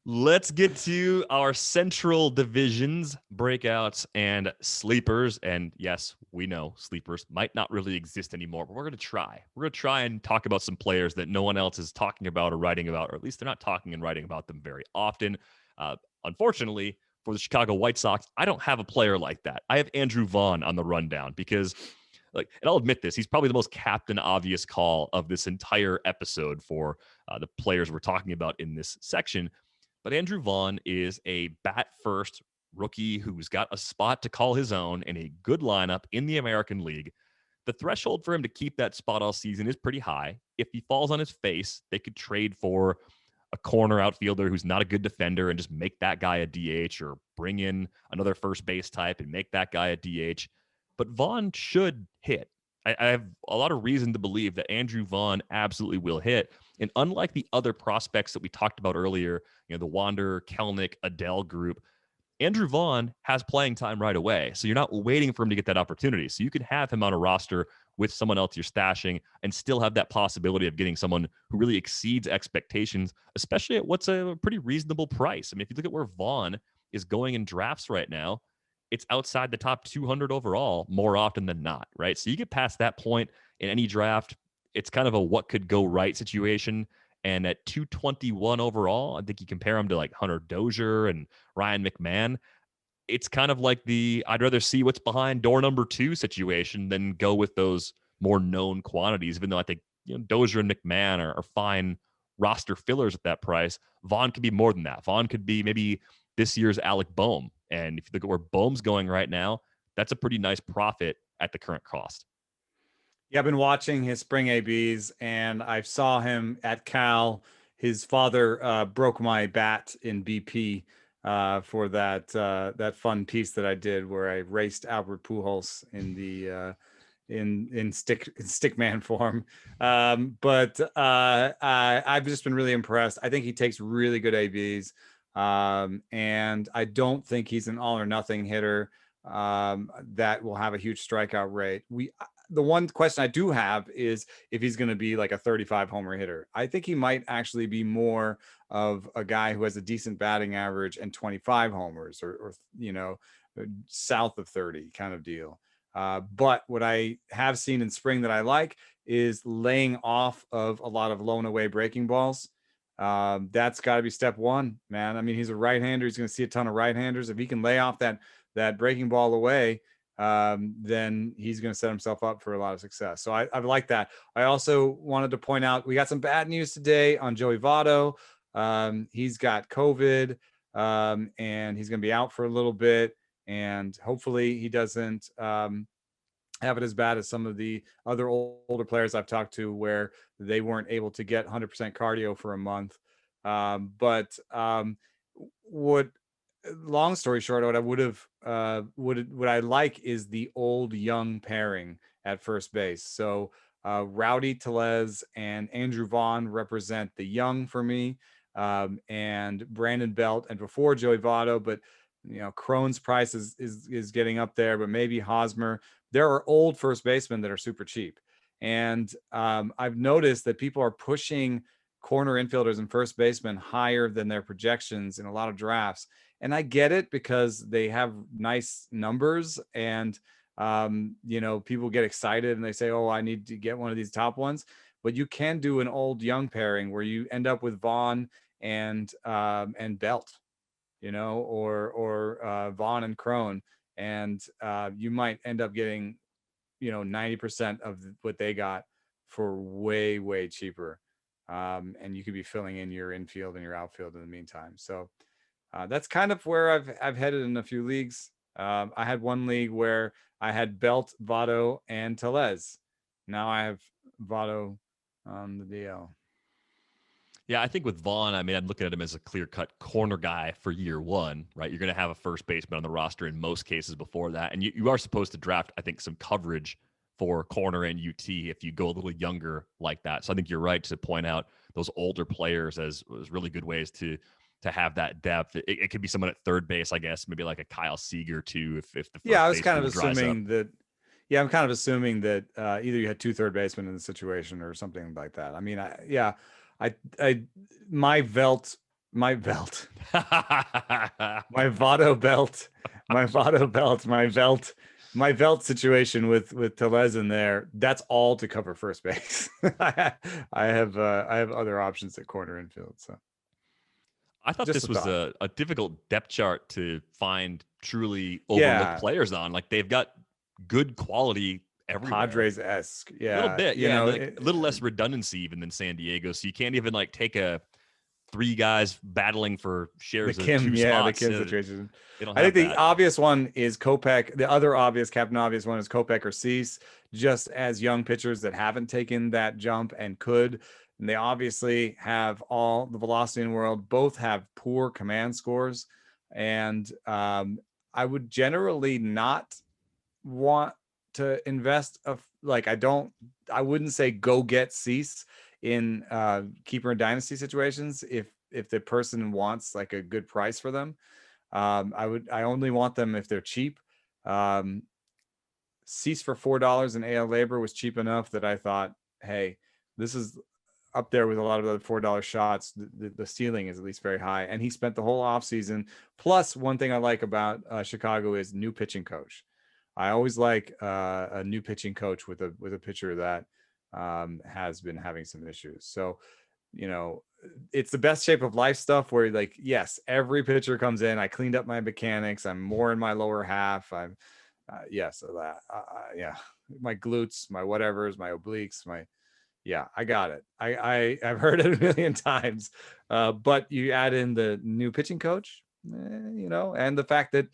Let's get to our central divisions, breakouts, and sleepers. And yes, we know sleepers might not really exist anymore, but we're going to try. We're going to try and talk about some players that no one else is talking about or writing about, or at least they're not talking and writing about them very often. Unfortunately, for the Chicago White Sox, I don't have a player like that. I have Andrew Vaughn on the rundown because, and I'll admit this, he's probably the most captain obvious call of this entire episode for the players we're talking about in this section. But Andrew Vaughn is a bat-first rookie who's got a spot to call his own in a good lineup in the American League. The threshold for him to keep that spot all season is pretty high. If he falls on his face, they could trade for a corner outfielder who's not a good defender and just make that guy a DH, or bring in another first base type and make that guy a DH. But Vaughn should hit. I have a lot of reason to believe that Andrew Vaughn absolutely will hit. And unlike the other prospects that we talked about earlier, the Wander, Kelnick, Adele group, Andrew Vaughn has playing time right away. So you're not waiting for him to get that opportunity. So you could have him on a roster with someone else you're stashing and still have that possibility of getting someone who really exceeds expectations, especially at what's a pretty reasonable price. I mean, if you look at where Vaughn is going in drafts right now, it's outside the top 200 overall more often than not, right? So you get past that point in any draft, it's kind of a what could go right situation. And at 221 overall, I think you compare him to like Hunter Dozier and Ryan McMahon. It's kind of like the I'd rather see what's behind door number 2 situation than go with those more known quantities, even though I think Dozier and McMahon are fine roster fillers at that price. Vaughn could be more than that. Vaughn could be maybe this year's Alec Boehm. And if you look at where Boehm's going right now, that's a pretty nice profit at the current cost. Yeah, I've been watching his spring ABs, and I saw him at Cal. His father broke my bat in BP for that fun piece that I did where I raced Albert Pujols in the in stickman form. I've just been really impressed. I think he takes really good ABs, and I don't think he's an all or nothing hitter that will have a huge strikeout rate. The one question I do have is if he's going to be like a 35 homer hitter. I think he might actually be more of a guy who has a decent batting average and 25 homers or south of 30 kind of deal. But what I have seen in spring that I like is laying off of a lot of blown away breaking balls. That's got to be step one, man. I mean, he's a right-hander. He's going to see a ton of right-handers. If he can lay off that breaking ball away, then he's going to set himself up for a lot of success. So I like that. I also wanted to point out, we got some bad news today on Joey Votto. He's got COVID, and he's going to be out for a little bit. And hopefully he doesn't have it as bad as some of the other older players I've talked to where they weren't able to get 100% cardio for a month. Long story short, what I what I like is the old young pairing at first base. So Rowdy Tellez and Andrew Vaughn represent the young for me, and Brandon Belt, and before Joey Votto, but Cron's price is getting up there, but maybe Hosmer. There are old first basemen that are super cheap, and I've noticed that people are pushing corner infielders and first basemen higher than their projections in a lot of drafts. And I get it because they have nice numbers, and people get excited and they say, oh, I need to get one of these top ones. But you can do an old young pairing where you end up with Vaughn and Belt, or Vaughn and Cron, and you might end up getting 90% of what they got for way, way cheaper. And you could be filling in your infield and your outfield in the meantime. So that's kind of where I've headed in a few leagues. I had one league where I had Belt, Votto, and Tellez. Now I have Votto on the DL. Yeah, I think with Vaughn, I mean, I'm looking at him as a clear-cut corner guy for year one, right? You're going to have a first baseman on the roster in most cases before that. And you are supposed to draft, I think, some coverage for corner and UT if you go a little younger like that. So I think you're right to point out those older players as really good ways to have that depth. It could be someone at third base, I guess, maybe like a Kyle Seager too, if the first I was kind of dries assuming up. that. Yeah, I'm kind of assuming that either you had two third basemen in the situation or something like that. I mean, my Velt, my Votto Belt, my Velt situation with Tellez in there. That's all to cover first base. I have other options at corner infield. So I thought just this was a difficult depth chart to find truly overlooked Yeah. players on. Like they've got good quality everywhere. Padres-esque. Yeah. A little bit, You yeah. know, And a little less redundancy even than San Diego. So you can't even like take three guys battling for shares of two spots. The Kim situation. They don't I have think the that. obvious one is Kopech. The other obvious, Captain Obvious one is Kopech or Cease, just as young pitchers that haven't taken that jump and could. And they obviously have all the velocity in the world. Both have poor command scores. And I would generally not want to invest I wouldn't say go get Cease in keeper and dynasty situations if the person wants like a good price for them. I only want them if they're cheap. Cease for $4 in AL Labor was cheap enough that I thought, hey, this is up there with a lot of other $4 shots. The ceiling is at least very high. And he spent the whole offseason. Plus, one thing I like about Chicago is new pitching coach. I always like a new pitching coach with a pitcher that has been having some issues. So, it's the best shape of life stuff where, like, yes, every pitcher comes in. I cleaned up my mechanics. I'm more in my lower half. I'm my glutes, my whatevers, my obliques, I got it. I've heard it a million times. But you add in the new pitching coach, and the fact that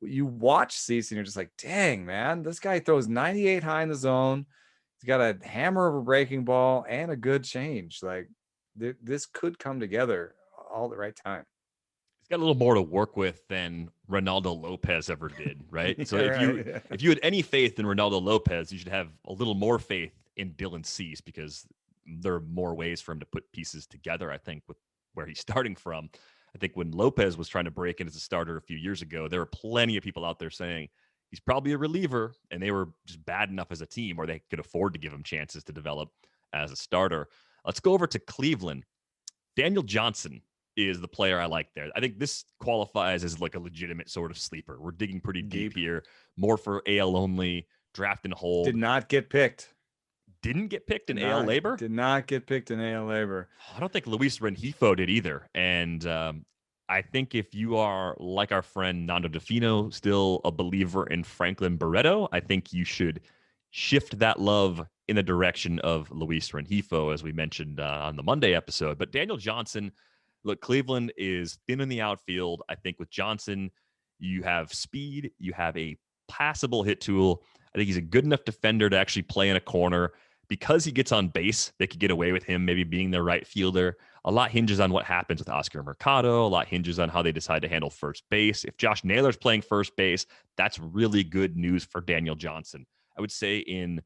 you watch Cease and you're just like, dang, man, this guy throws 98 high in the zone. He's got a hammer of a breaking ball and a good change. Like, this could come together all the right time. He's got a little more to work with than Ronaldo Lopez ever did, right? So if you had any faith in Ronaldo Lopez, you should have a little more faith in Dylan Cease, because there are more ways for him to put pieces together, I think, with where he's starting from. I think when Lopez was trying to break in as a starter a few years ago, there were plenty of people out there saying he's probably a reliever, and they were just bad enough as a team where they could afford to give him chances to develop as a starter. Let's go over to Cleveland. Daniel Johnson is the player I like there. I think this qualifies as like a legitimate sort of sleeper. We're digging pretty deep here, more for AL only, draft and hold. Did not get picked. Didn't get picked in AL Labor? Did not get picked in AL Labor. I don't think Luis Rengifo did either. And I think if you are, like our friend Nando DeFino, still a believer in Franklin Barreto, I think you should shift that love in the direction of Luis Rengifo, as we mentioned on the Monday episode. But Daniel Johnson, look, Cleveland is thin in the outfield. I think with Johnson, you have speed, you have a passable hit tool. I think he's a good enough defender to actually play in a corner. Because he gets on base, they could get away with him maybe being their right fielder. A lot hinges on what happens with Oscar Mercado. A lot hinges on how they decide to handle first base. If Josh Naylor's playing first base, that's really good news for Daniel Johnson. I would say in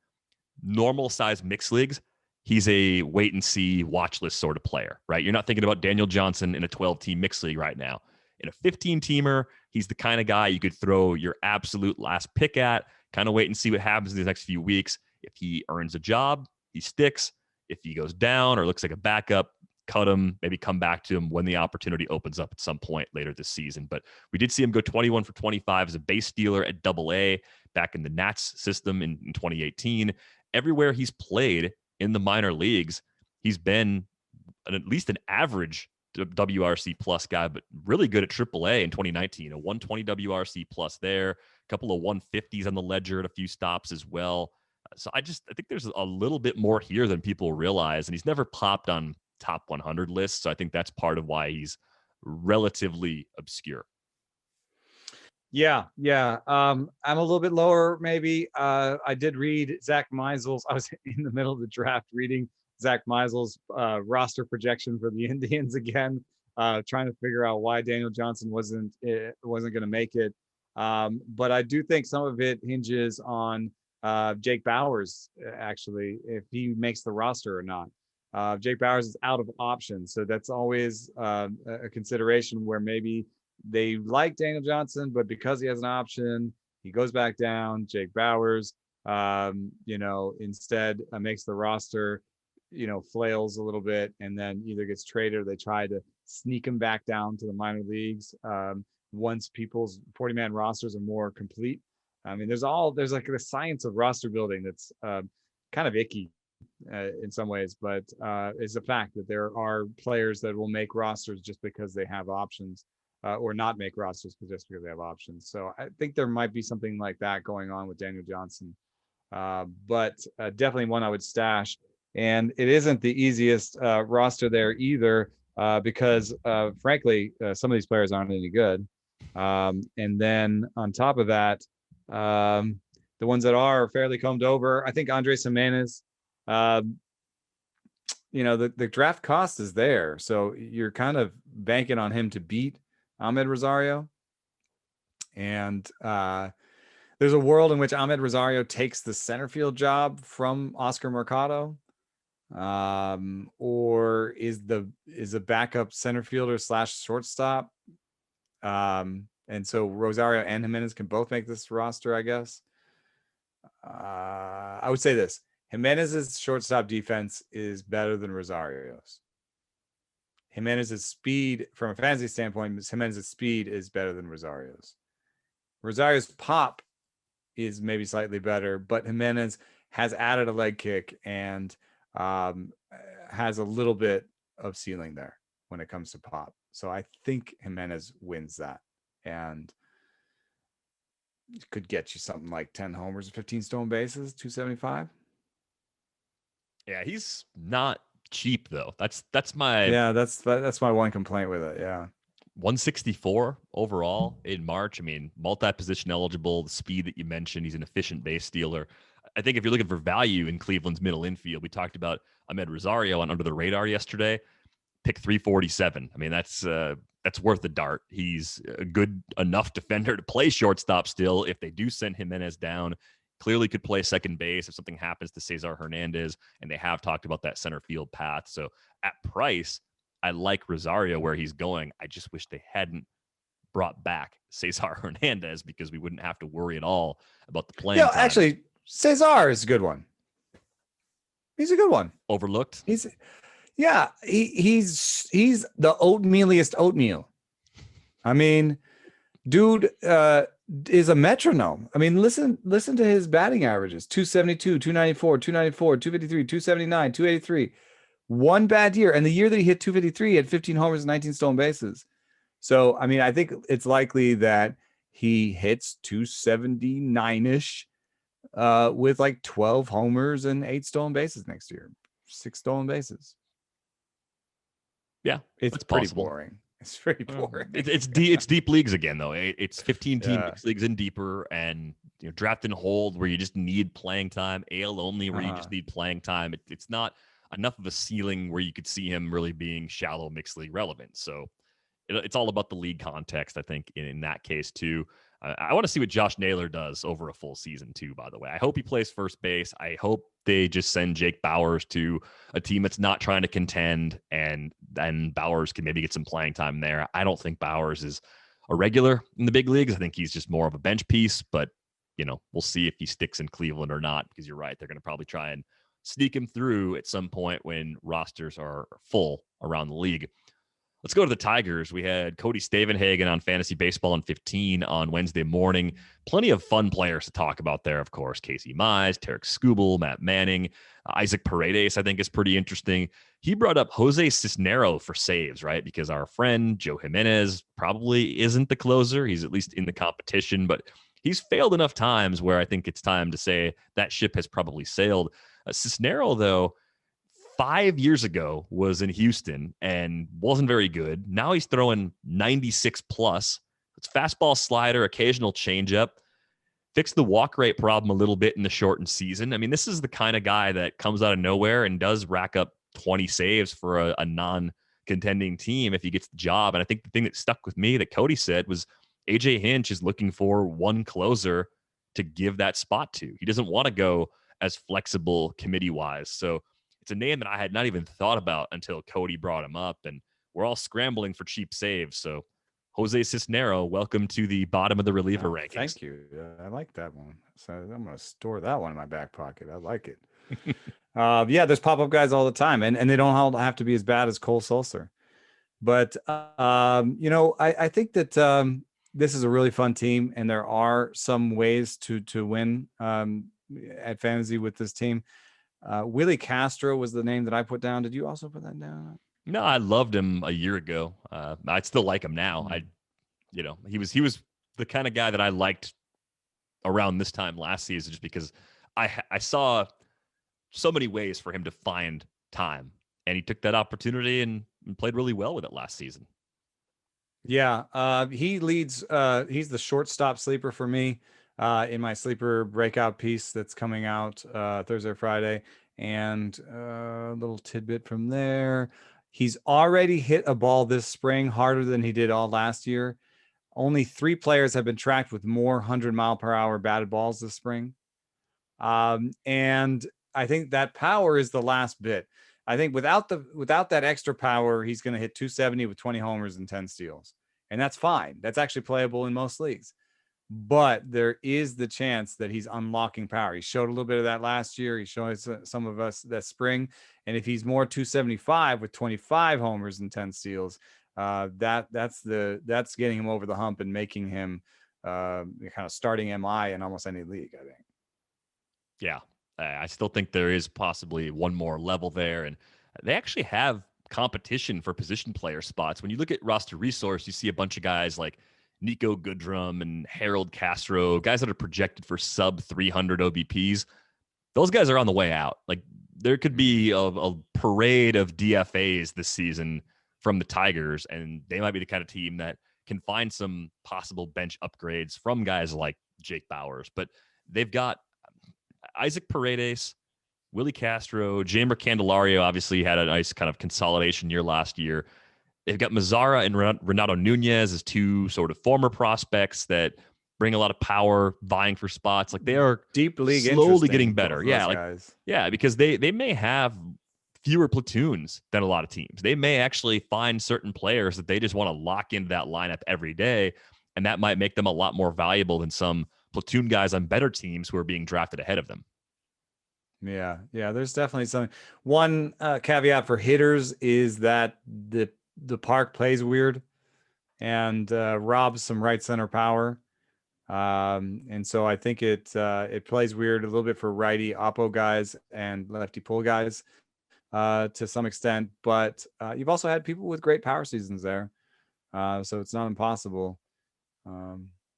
normal size mixed leagues, he's a wait and see watch list sort of player, right? You're not thinking about Daniel Johnson in a 12-team mixed league right now. In a 15-teamer, he's the kind of guy you could throw your absolute last pick at, kind of wait and see what happens in the next few weeks. If he earns a job, he sticks. If he goes down or looks like a backup, cut him, maybe come back to him when the opportunity opens up at some point later this season. But we did see him go 21 for 25 as a base stealer at Double-A back in the Nats system in 2018. Everywhere he's played in the minor leagues, he's been at least an average WRC plus guy, but really good at Triple-A in 2019. A 120 WRC plus there, a couple of 150s on the ledger at a few stops as well. So I think there's a little bit more here than people realize, and he's never popped on top 100 lists. So I think that's part of why he's relatively obscure. Yeah. I'm a little bit lower, maybe. I did read Zach Meisel's. I was in the middle of the draft reading Zach Meisel's roster projection for the Indians again, trying to figure out why Daniel Johnson wasn't going to make it. But I do think some of it hinges on Jake Bauers, actually, if he makes the roster or not. Jake Bauers is out of options, so that's always a consideration where maybe they like Daniel Johnson, but because he has an option, he goes back down. Jake Bauers, instead makes the roster, flails a little bit, and then either gets traded or they try to sneak him back down to the minor leagues once people's 40-man rosters are more complete. I mean, there's like the science of roster building that's kind of icky in some ways, but it's a fact that there are players that will make rosters just because they have options, or not make rosters just because they have options. So I think there might be something like that going on with Daniel Johnson, but definitely one I would stash. And it isn't the easiest roster there either, because frankly, some of these players aren't any good. And then on top of that, the ones that are fairly combed over, I think Andres Jimenez, the draft cost is there. So you're kind of banking on him to beat Ahmed Rosario. And there's a world in which Ahmed Rosario takes the center field job from Oscar Mercado, or is a backup center fielder / shortstop And so Rosario and Jimenez can both make this roster, I guess. I would say this: Jimenez's shortstop defense is better than Rosario's. Jimenez's speed, from a fantasy standpoint, Jimenez's speed is better than Rosario's. Rosario's pop is maybe slightly better, but Jimenez has added a leg kick and has a little bit of ceiling there when it comes to pop. So I think Jimenez wins that and could get you something like 10 homers and 15 stolen bases, 275. Yeah, he's not cheap though. That's my that's my one complaint with it. Yeah. 164 overall in March. I mean, multi-position eligible, the speed that you mentioned, he's an efficient base stealer. I think if you're looking for value in Cleveland's middle infield, we talked about Ahmed Rosario on Under the Radar yesterday, pick 347. I mean, that's worth a dart. He's a good enough defender to play shortstop still. If they do send Jimenez down, clearly could play second base if something happens to Cesar Hernandez, and they have talked about that center field path. So at price, I like Rosario where he's going. I just wish they hadn't brought back Cesar Hernandez because we wouldn't have to worry at all about the playing time. Actually, Cesar is a good one. He's a good one. Overlooked. He's the oatmealiest oatmeal. I mean, dude is a metronome. I mean, listen to his batting averages: 272, 294, 294, 253, 279, 283. One bad year, and the year that he hit 253, he had 15 homers and 19 stolen bases. So, I mean, I think it's likely that he hits 279-ish with like 12 homers and 8 stolen bases next year. 6 stolen bases. Yeah, it's pretty boring. It's pretty boring. It's deep leagues again, though. It's 15 team leagues and deeper, and draft and hold where you just need playing time. AL only where you just need playing time. It's not enough of a ceiling where you could see him really being shallow mixed league relevant. So it's all about the league context, I think, in that case, too. I want to see what Josh Naylor does over a full season, too, by the way. I hope he plays first base. I hope they just send Jake Bauers to a team that's not trying to contend, and then Bauers can maybe get some playing time there. I don't think Bauers is a regular in the big leagues. I think he's just more of a bench piece, but, we'll see if he sticks in Cleveland or not, because you're right. They're going to probably try and sneak him through at some point when rosters are full around the league. Let's go to the Tigers. We had Cody Stavenhagen on Fantasy Baseball in 15 on Wednesday morning. Plenty of fun players to talk about there, of course. Casey Mize, Tarek Skubal, Matt Manning, Isaac Paredes, I think is pretty interesting. He brought up Jose Cisnero for saves, right? Because our friend Joe Jimenez probably isn't the closer. He's at least in the competition, but he's failed enough times where I think it's time to say that ship has probably sailed. Cisnero, though, 5 years ago was in Houston and wasn't very good. Now he's throwing 96 plus. It's fastball, slider, occasional changeup. Fixed the walk rate problem a little bit in the shortened season. I mean, this is the kind of guy that comes out of nowhere and does rack up 20 saves for a non-contending team if he gets the job. And I think the thing that stuck with me that Cody said was AJ Hinch is looking for one closer to give that spot to. He doesn't want to go as flexible committee-wise. So it's a name that I had not even thought about until Cody brought him up, and we're all scrambling for cheap saves. So Jose Cisnero, welcome to the bottom of the reliever rankings. Thank you. I like that one. So I'm going to store that one in my back pocket. I like it. There's pop-up guys all the time, and they don't all have to be as bad as Cole Sulser. But, I think that this is a really fun team, and there are some ways to win at fantasy with this team. Willie Castro was the name that I put down. Did you also put that down? No, I loved him a year ago. I still like him now. He was the kind of guy that I liked around this time last season, just because I saw so many ways for him to find time, and he took that opportunity and played really well with it last season. Yeah, he leads. He's the shortstop sleeper for me in my sleeper breakout piece that's coming out Thursday or Friday. And a little tidbit from there. He's already hit a ball this spring harder than he did all last year. Only 3 players have been tracked with more 100-mile-per-hour batted balls this spring. And I think that power is the last bit. I think without that extra power, he's going to hit 270 with 20 homers and 10 steals. And that's fine. That's actually playable in most leagues. But there is the chance that he's unlocking power. He showed a little bit of that last year. He showed some of us that spring. And if he's more 275 with 25 homers and 10 steals, that's getting him over the hump and making him kind of starting MI in almost any league, I think. Yeah, I still think there is possibly one more level there, and they actually have competition for position player spots. When you look at roster resource, you see a bunch of guys like Nico Goodrum and Harold Castro, guys that are projected for sub 300 OBPs. Those guys are on the way out. Like, there could be a parade of DFAs this season from the Tigers, and they might be the kind of team that can find some possible bench upgrades from guys like Jake Bauers. But they've got Isaac Paredes, Willie Castro, Jeimer Candelario obviously had a nice kind of consolidation year last year. They've got Mazzara and Renato Nunez as two sort of former prospects that bring a lot of power, vying for spots. Like, they are deep league, slowly getting better. Yeah, yeah, because they may have fewer platoons than a lot of teams. They may actually find certain players that they just want to lock into that lineup every day, and that might make them a lot more valuable than some platoon guys on better teams who are being drafted ahead of them. Yeah, there's definitely something. One caveat for hitters is that the park plays weird and robs some right center power. And so I think it plays weird a little bit for righty oppo guys and lefty pull guys to some extent. But you've also had people with great power seasons there. So it's not impossible.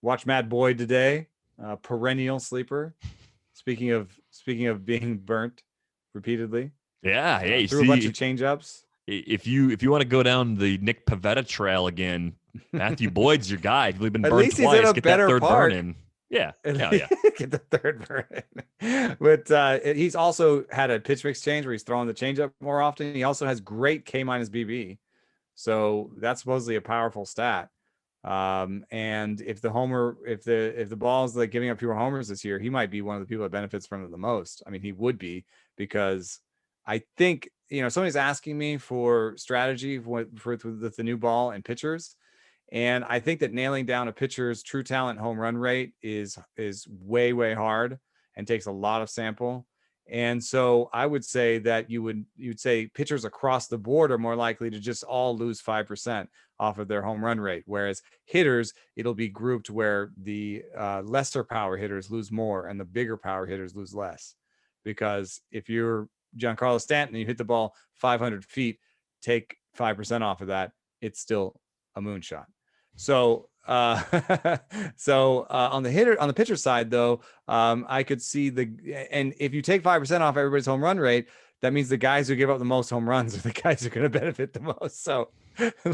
Watch Matt Boyd today, perennial sleeper. Speaking of being burnt repeatedly. Yeah, hey, threw a bunch of changeups. If you want to go down the Nick Pivetta trail again, Matthew Boyd's your guy. He's been burned twice. Get that third burn in. Yeah. Get the third burn in. But he's also had a pitch mix change where he's throwing the changeup more often. He also has great K- BB. So that's supposedly a powerful stat. And if the ball's like giving up fewer homers this year, he might be one of the people that benefits from it the most. I mean, he would be, because I think, somebody's asking me for strategy for the new ball and pitchers. And I think that nailing down a pitcher's true talent home run rate is way, way hard and takes a lot of sample. And so I would say that you'd say pitchers across the board are more likely to just all lose 5% off of their home run rate. Whereas hitters, it'll be grouped where the lesser power hitters lose more and the bigger power hitters lose less. Because if you're Giancarlo Stanton and you hit the ball 500 feet, take 5% off of that, it's still a moonshot. So on the pitcher side, though, I could see and if you take 5% off everybody's home run rate, that means the guys who give up the most home runs are the guys who are going to benefit the most. So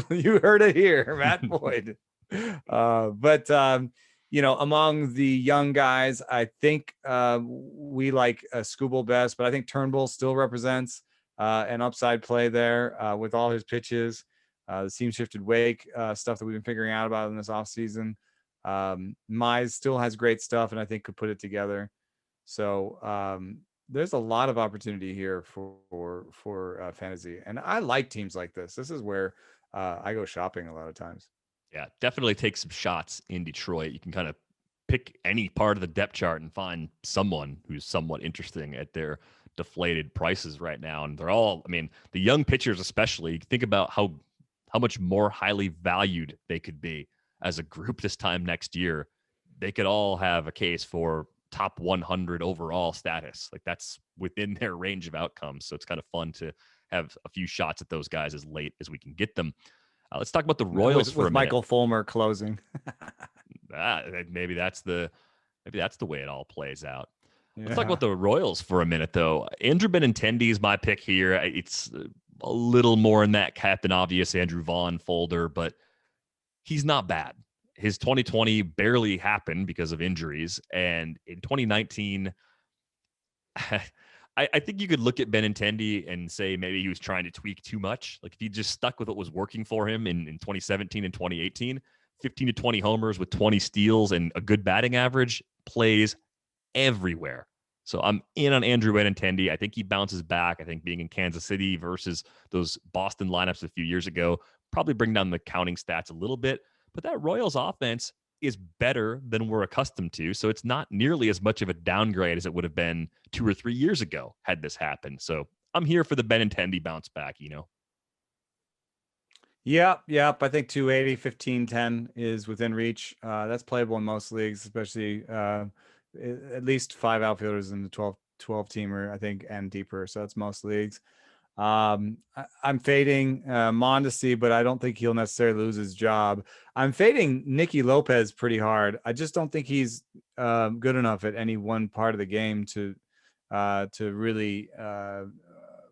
you heard it here, Matt Boyd. But among the young guys, I think we like Skubal best, but I think Turnbull still represents an upside play there with all his pitches. The seam shifted wake stuff that we've been figuring out about in this offseason. Mize still has great stuff and I think could put it together. So there's a lot of opportunity here for fantasy. And I like teams like this. This is where I go shopping a lot of times. Yeah, definitely take some shots in Detroit. You can kind of pick any part of the depth chart and find someone who's somewhat interesting at their deflated prices right now. And they're all, the young pitchers especially, think about how much more highly valued they could be as a group this time next year. They could all have a case for top 100 overall status. Like, that's within their range of outcomes. So it's kind of fun to have a few shots at those guys as late as we can get them. Let's talk about the Royals for a minute. Michael Fulmer closing. Maybe that's the way it all plays out. Yeah. Let's talk about the Royals for a minute, though. Andrew Benintendi is my pick here. It's a little more in that Captain Obvious Andrew Vaughn folder, but he's not bad. His 2020 barely happened because of injuries. And in 2019, I think you could look at Benintendi and say maybe he was trying to tweak too much. Like, if he just stuck with what was working for him in 2017 and 2018, 15 to 20 homers with 20 steals and a good batting average, plays everywhere. So I'm in on Andrew Benintendi. I think he bounces back. I think being in Kansas City versus those Boston lineups a few years ago probably bring down the counting stats a little bit. but that Royals offense is better than we're accustomed to. So it's not nearly as much of a downgrade as it would have been 2 or 3 years ago had this happened. So I'm here for the Benintendi bounce back, Yep. I think 280, 1510 is within reach. That's playable in most leagues, especially at least 5 outfielders in the 12 teamer, I think, and deeper. So that's most leagues. I'm fading Mondesi, but I don't think he'll necessarily lose his job. I'm fading Nicky Lopez pretty hard. I just don't think he's good enough at any one part of the game to really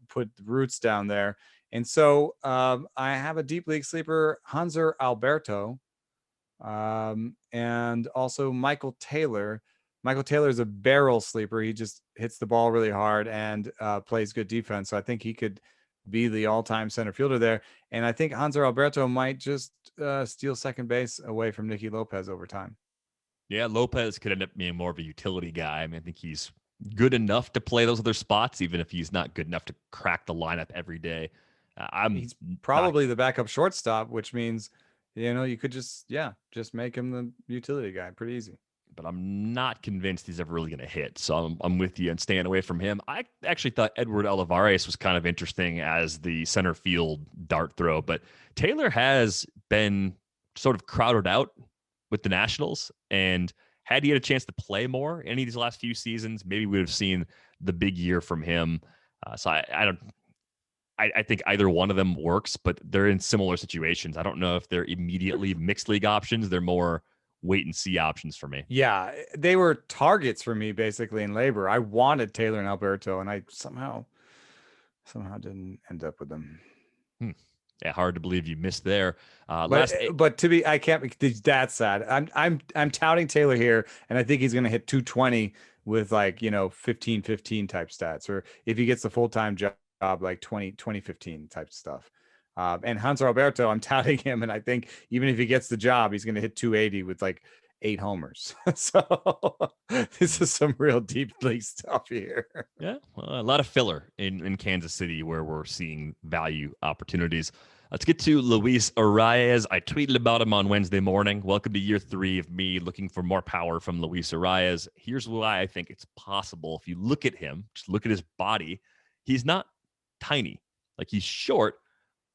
put roots down there. And so I have a deep league sleeper, Hanzer Alberto, and also Michael Taylor. Michael Taylor is a barrel sleeper. He just hits the ball really hard and plays good defense. So I think he could be the all-time center fielder there. And I think Hanser Alberto might just steal second base away from Nicky Lopez over time. Yeah, Lopez could end up being more of a utility guy. I mean, I think he's good enough to play those other spots, even if he's not good enough to crack the lineup every day. He's probably the backup shortstop, which means, you could just make him the utility guy. Pretty easy. But I'm not convinced he's ever really going to hit. So I'm with you and staying away from him. I actually thought Edward Alvarez was kind of interesting as the center field dart throw, but Taylor has been sort of crowded out with the Nationals. And had he had a chance to play more in any of these last few seasons, maybe we would have seen the big year from him. So I think either one of them works, but they're in similar situations. I don't know if they're immediately mixed league options. They're more wait and see options for me. Yeah, they were targets for me basically in labor. I wanted Taylor and Alberto, and I somehow didn't end up with them. Yeah, hard to believe you missed there. But to be, I can't. That's sad. I'm touting Taylor here, and I think he's going to hit 220 with 15-15 type stats, or if he gets the full time job like 20-15 type stuff. And Hanser Alberto, I'm touting him, and I think even if he gets the job, he's going to hit 280 with 8 homers. So this is some real deep league stuff here. Yeah, well, a lot of filler in Kansas City where we're seeing value opportunities. Let's get to Luis Arraez. I tweeted about him on Wednesday morning. Welcome to year 3 of me looking for more power from Luis Arraez. Here's why I think it's possible. If you look at him, just look at his body, he's not tiny. He's short,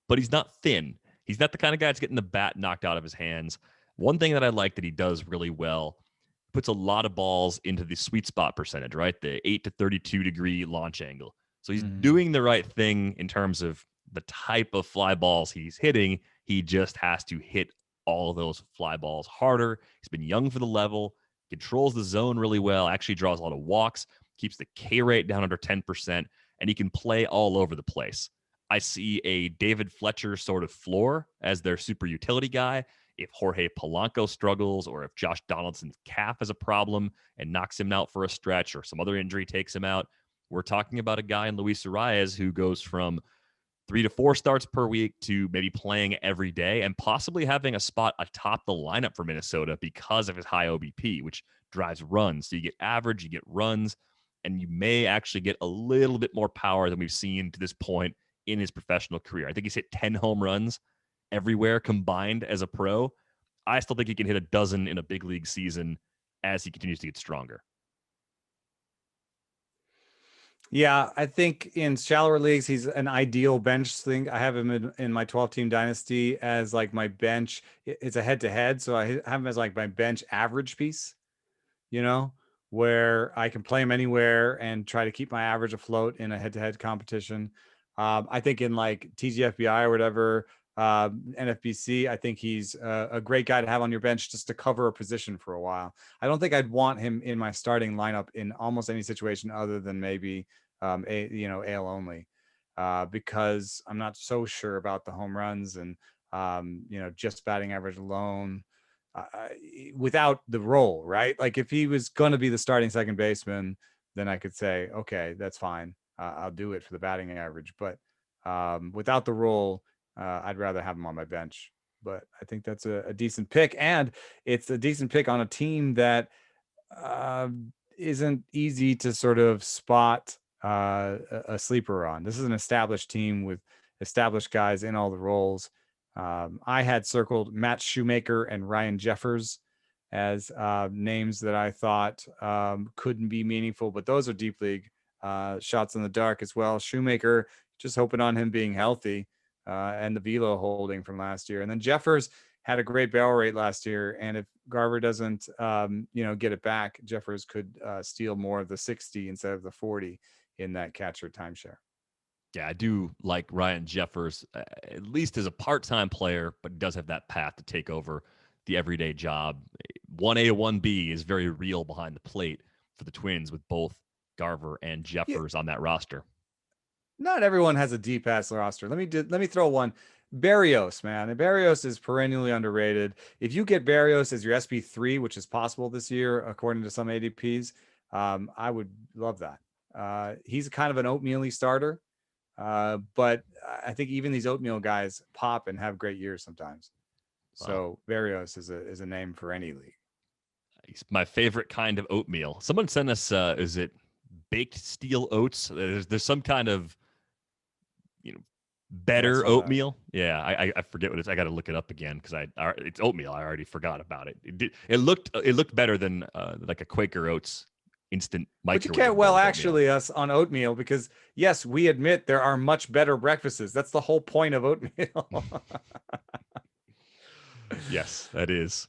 but he's not thin. He's not the kind of guy that's getting the bat knocked out of his hands. One thing that I like that he does really well, puts a lot of balls into the sweet spot percentage, right? The 8 to 32 degree launch angle. So he's doing the right thing in terms of the type of fly balls he's hitting. He just has to hit all of those fly balls harder. He's been young for the level, controls the zone really well, actually draws a lot of walks, keeps the K rate down under 10%, and he can play all over the place. I see a David Fletcher sort of floor as their super utility guy. If Jorge Polanco struggles, or if Josh Donaldson's calf has a problem and knocks him out for a stretch, or some other injury takes him out, we're talking about a guy in Luis Arraez who goes from 3 to 4 starts per week to maybe playing every day and possibly having a spot atop the lineup for Minnesota because of his high OBP, which drives runs. So you get average, you get runs, and you may actually get a little bit more power than we've seen to this point in his professional career. I think he's hit 10 home runs everywhere combined as a pro. I still think he can hit a dozen in a big league season as he continues to get stronger. Yeah, I think in shallower leagues, he's an ideal bench thing. I have him in my 12-team dynasty as my bench. It's a head-to-head, so I have him as my bench average piece, where I can play him anywhere and try to keep my average afloat in a head-to-head competition. I think in TGFBI or whatever, NFBC, I think he's a great guy to have on your bench just to cover a position for a while. I don't think I'd want him in my starting lineup in almost any situation other than maybe AL only, because I'm not so sure about the home runs and just batting average alone without the role, right? If he was going to be the starting second baseman, then I could say, okay, that's fine. I'll do it for the batting average, but without the role, I'd rather have him on my bench. But I think that's a decent pick, and it's a decent pick on a team that isn't easy to sort of spot a sleeper on. This is an established team with established guys in all the roles. I had circled Matt Shoemaker and Ryan Jeffers as names that I thought couldn't be meaningful, but those are deep league shots in the dark as well. Shoemaker, just hoping on him being healthy and the velo holding from last year. And then Jeffers had a great barrel rate last year. And if Garver doesn't, get it back, Jeffers could steal more of the 60 instead of the 40 in that catcher timeshare. Yeah, I do like Ryan Jeffers, at least as a part-time player, but does have that path to take over the everyday job. 1A, 1B is very real behind the plate for the Twins with both Garver and Jeffers on that roster. Not everyone has a deep ass roster. Let me throw one. Barrios, man. Barrios is perennially underrated. If you get Barrios as your SP3, which is possible this year, according to some ADPs, I would love that. He's kind of an oatmeal-y starter, but I think even these oatmeal guys pop and have great years sometimes. Wow. So Barrios is a name for any league. He's my favorite kind of oatmeal. Someone sent us, is it baked steel oats? There's some kind of, better oatmeal. Yeah, I forget what it is. I got to look it up again because it's oatmeal. I already forgot about it. It looked better than like a Quaker Oats instant microwave. But you can't actually us on oatmeal because yes, we admit there are much better breakfasts. That's the whole point of oatmeal. Yes, that is.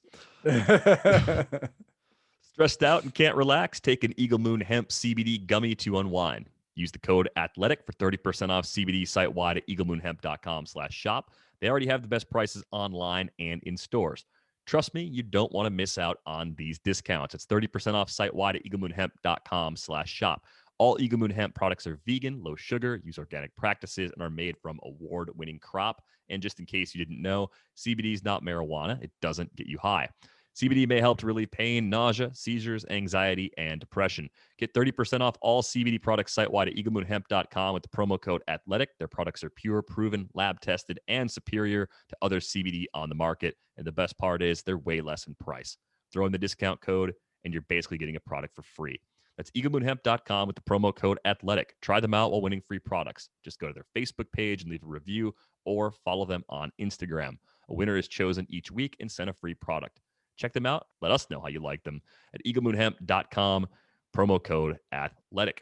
Stressed out and can't relax? Take an Eagle Moon Hemp CBD gummy to unwind. Use the code ATHLETIC for 30% off CBD site-wide at eaglemoonhemp.com/shop. They already have the best prices online and in stores. Trust me, you don't want to miss out on these discounts. It's 30% off site-wide at eaglemoonhemp.com/shop. All Eagle Moon Hemp products are vegan, low sugar, use organic practices, and are made from award-winning crop. And just in case you didn't know, CBD is not marijuana. It doesn't get you high. CBD may help to relieve pain, nausea, seizures, anxiety, and depression. Get 30% off all CBD products site-wide at eaglemoonhemp.com with the promo code ATHLETIC. Their products are pure, proven, lab-tested, and superior to other CBD on the market. And the best part is they're way less in price. Throw in the discount code, and you're basically getting a product for free. That's eaglemoonhemp.com with the promo code ATHLETIC. Try them out while winning free products. Just go to their Facebook page and leave a review or follow them on Instagram. A winner is chosen each week and sent a free product. Check them out. Let us know how you like them at eaglemoonhemp.com, promo code ATHLETIC.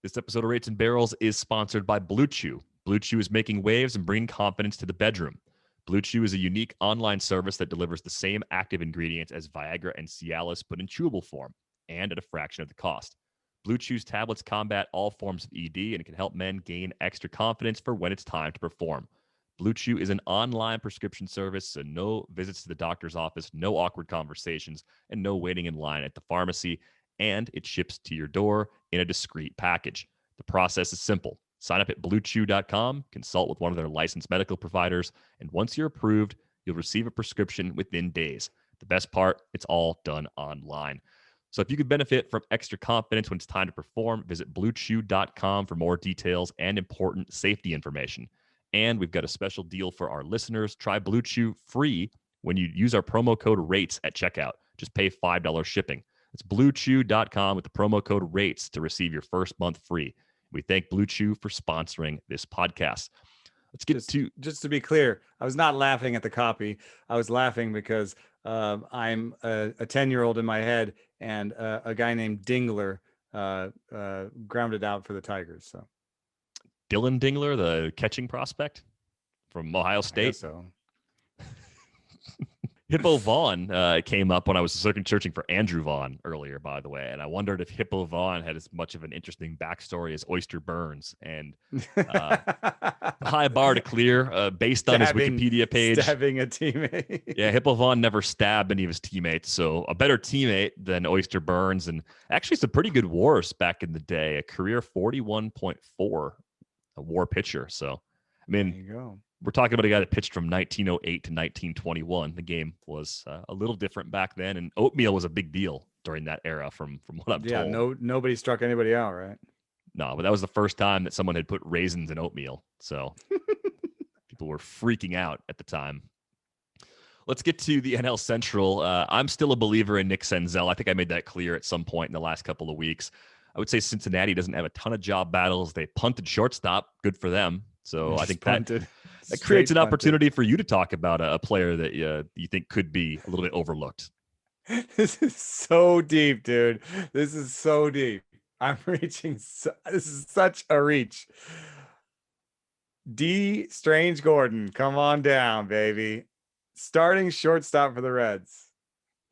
This episode of Rates and Barrels is sponsored by Blue Chew. Blue Chew is making waves and bringing confidence to the bedroom. Blue Chew is a unique online service that delivers the same active ingredients as Viagra and Cialis, but in chewable form and at a fraction of the cost. Blue Chew's tablets combat all forms of ED and can help men gain extra confidence for when it's time to perform. Blue Chew is an online prescription service, so no visits to the doctor's office, no awkward conversations, and no waiting in line at the pharmacy, and it ships to your door in a discreet package. The process is simple. Sign up at bluechew.com, consult with one of their licensed medical providers, and once you're approved, you'll receive a prescription within days. The best part, it's all done online. So if you could benefit from extra confidence when it's time to perform, visit bluechew.com for more details and important safety information. And we've got a special deal for our listeners. Try Blue Chew free when you use our promo code RATES at checkout. Just pay $5 shipping. It's bluechew.com with the promo code RATES to receive your first month free. We thank Blue Chew for sponsoring this podcast. Let's get just to be clear, I was not laughing at the copy. I was laughing because I'm a 10-year-old in my head, and a guy named Dingler grounded out for the Tigers. So. Dylan Dingler, the catching prospect from Ohio State. So. Hippo Vaughan came up when I was searching for Andrew Vaughn earlier, by the way, and I wondered if Hippo Vaughan had as much of an interesting backstory as Oyster Burns. And high bar to clear based on his Wikipedia page. Stabbing a teammate. Yeah, Hippo Vaughan never stabbed any of his teammates, so a better teammate than Oyster Burns. And actually some pretty good WARs back in the day, a career 41.4. A WAR pitcher. So, I mean, there you go. We're talking about a guy that pitched from 1908 to 1921. The game was a little different back then, and oatmeal was a big deal during that era from what I'm told. Yeah, nobody struck anybody out, right? No, but that was the first time that someone had put raisins in oatmeal. So people were freaking out at the time. Let's get to the NL Central. I'm still a believer in Nick Senzel. I think I made that clear at some point in the last couple of weeks. I would say Cincinnati doesn't have a ton of job battles. They punted shortstop. Good for them. So I think that creates an punted. opportunity for you to talk about a player that you think could be a little bit overlooked. This is so deep, dude. This is so deep. I'm reaching. This is such a reach. D. Strange Gordon, come on down, baby. Starting shortstop for the Reds.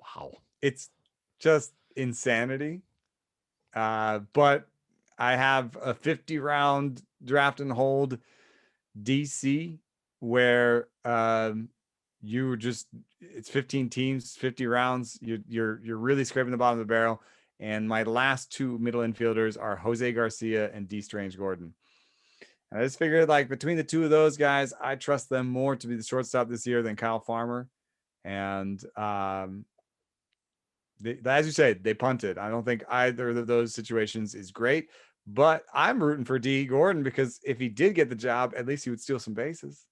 Wow. It's just insanity. But I have a 50-round draft and hold DC where you just it's 15 teams, 50 rounds. You're really scraping the bottom of the barrel. And my last two middle infielders are Jose Garcia and D. Strange Gordon. And I just figured, like, between the two of those guys, I trust them more to be the shortstop this year than Kyle Farmer. And as you say, they punted. I don't think either of those situations is great, but I'm rooting for D. Gordon because if he did get the job, at least he would steal some bases.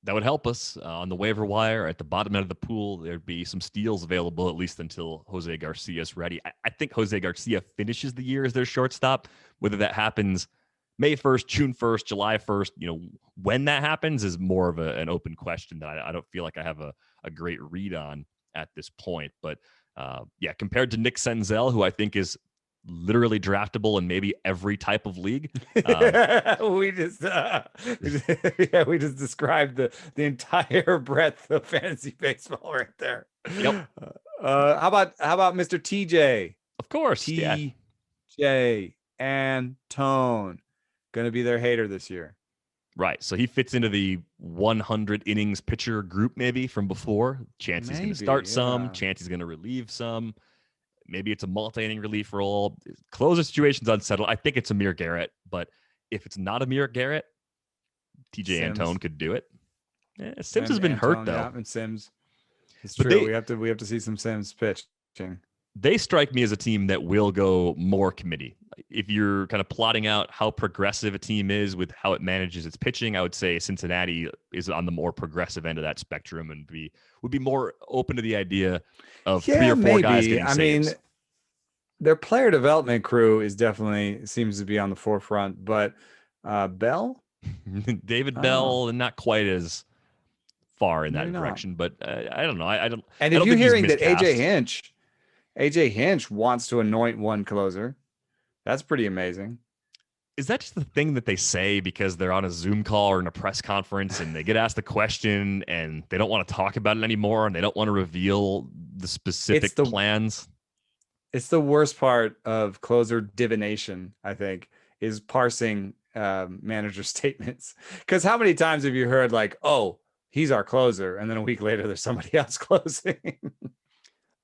That would help us on the waiver wire at the bottom end of the pool. There'd be some steals available, at least until Jose Garcia is ready. I think Jose Garcia finishes the year as their shortstop. Whether that happens May 1st, June 1st, July 1st, when that happens is more of an open question that I don't feel like I have a great read on at this point. But compared to Nick Senzel, who I think is literally draftable in maybe every type of league. We just described the entire breadth of fantasy baseball right there. Yep. How about Mr. TJ? Of course. TJ Antone gonna be their hater this year. Right. So he fits into the 100 innings pitcher group maybe from before. Chance he's going to start some, chance he's going to relieve some. Maybe it's a multi-inning relief role. Closer situation's unsettled. I think it's Amir Garrett, but if it's not Amir Garrett, TJ Antone could do it. Sims has been hurt though. Yeah, and Sims. It's true. We have to see some Sims pitching. They strike me as a team that will go more committee. If you're kind of plotting out how progressive a team is with how it manages its pitching, I would say Cincinnati is on the more progressive end of that spectrum and would be more open to the idea of 3 or 4 guys getting saves. Their player development crew seems to be on the forefront, but Bell? David Bell, not quite as far in that direction, but I don't know. I don't. And if you're hearing that AJ Hinch wants to anoint one closer, that's pretty amazing. Is that just the thing that they say because they're on a Zoom call or in a press conference and they get asked a question and they don't want to talk about it anymore and they don't want to reveal the specific plans? It's the worst part of closer divination, I think, is parsing manager statements. Because how many times have you heard like, oh, he's our closer, and then a week later there's somebody else closing?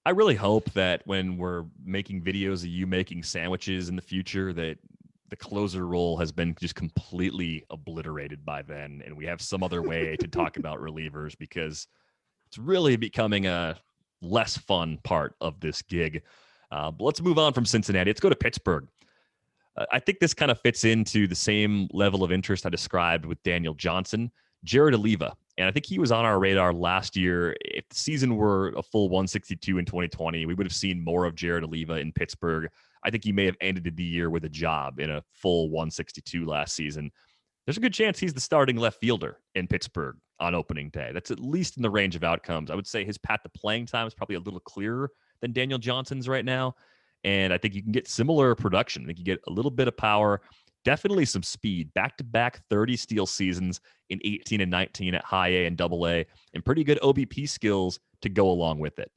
I really hope that when we're making videos of you making sandwiches in the future, that the closer role has been just completely obliterated by then, and we have some other way to talk about relievers, because it's really becoming a less fun part of this gig. But let's move on from Cincinnati. Let's go to Pittsburgh. I think this kind of fits into the same level of interest I described with Daniel Johnson. Jared Oliva. And I think he was on our radar last year. If the season were a full 162 in 2020, we would have seen more of Jared Oliva in Pittsburgh. I think he may have ended the year with a job in a full 162 last season. There's a good chance he's the starting left fielder in Pittsburgh on opening day. That's at least in the range of outcomes. I would say his path to playing time is probably a little clearer than Daniel Johnson's right now. And I think you can get similar production. I think you get a little bit of power, definitely some speed, back-to-back 30 steal seasons in 18 and 19 at high A and double A, and pretty good OBP skills to go along with it.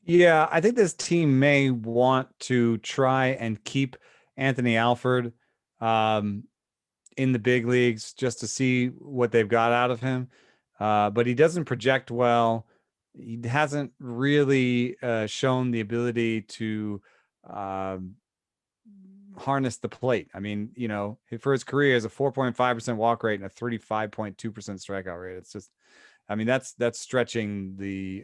Yeah, I think this team may want to try and keep Anthony Alford in the big leagues just to see what they've got out of him. But he doesn't project well. He hasn't really shown the ability to harness the plate. I mean, for his career, he has a 4.5% walk rate and a 35.2% strikeout rate. It's just, I mean, that's stretching the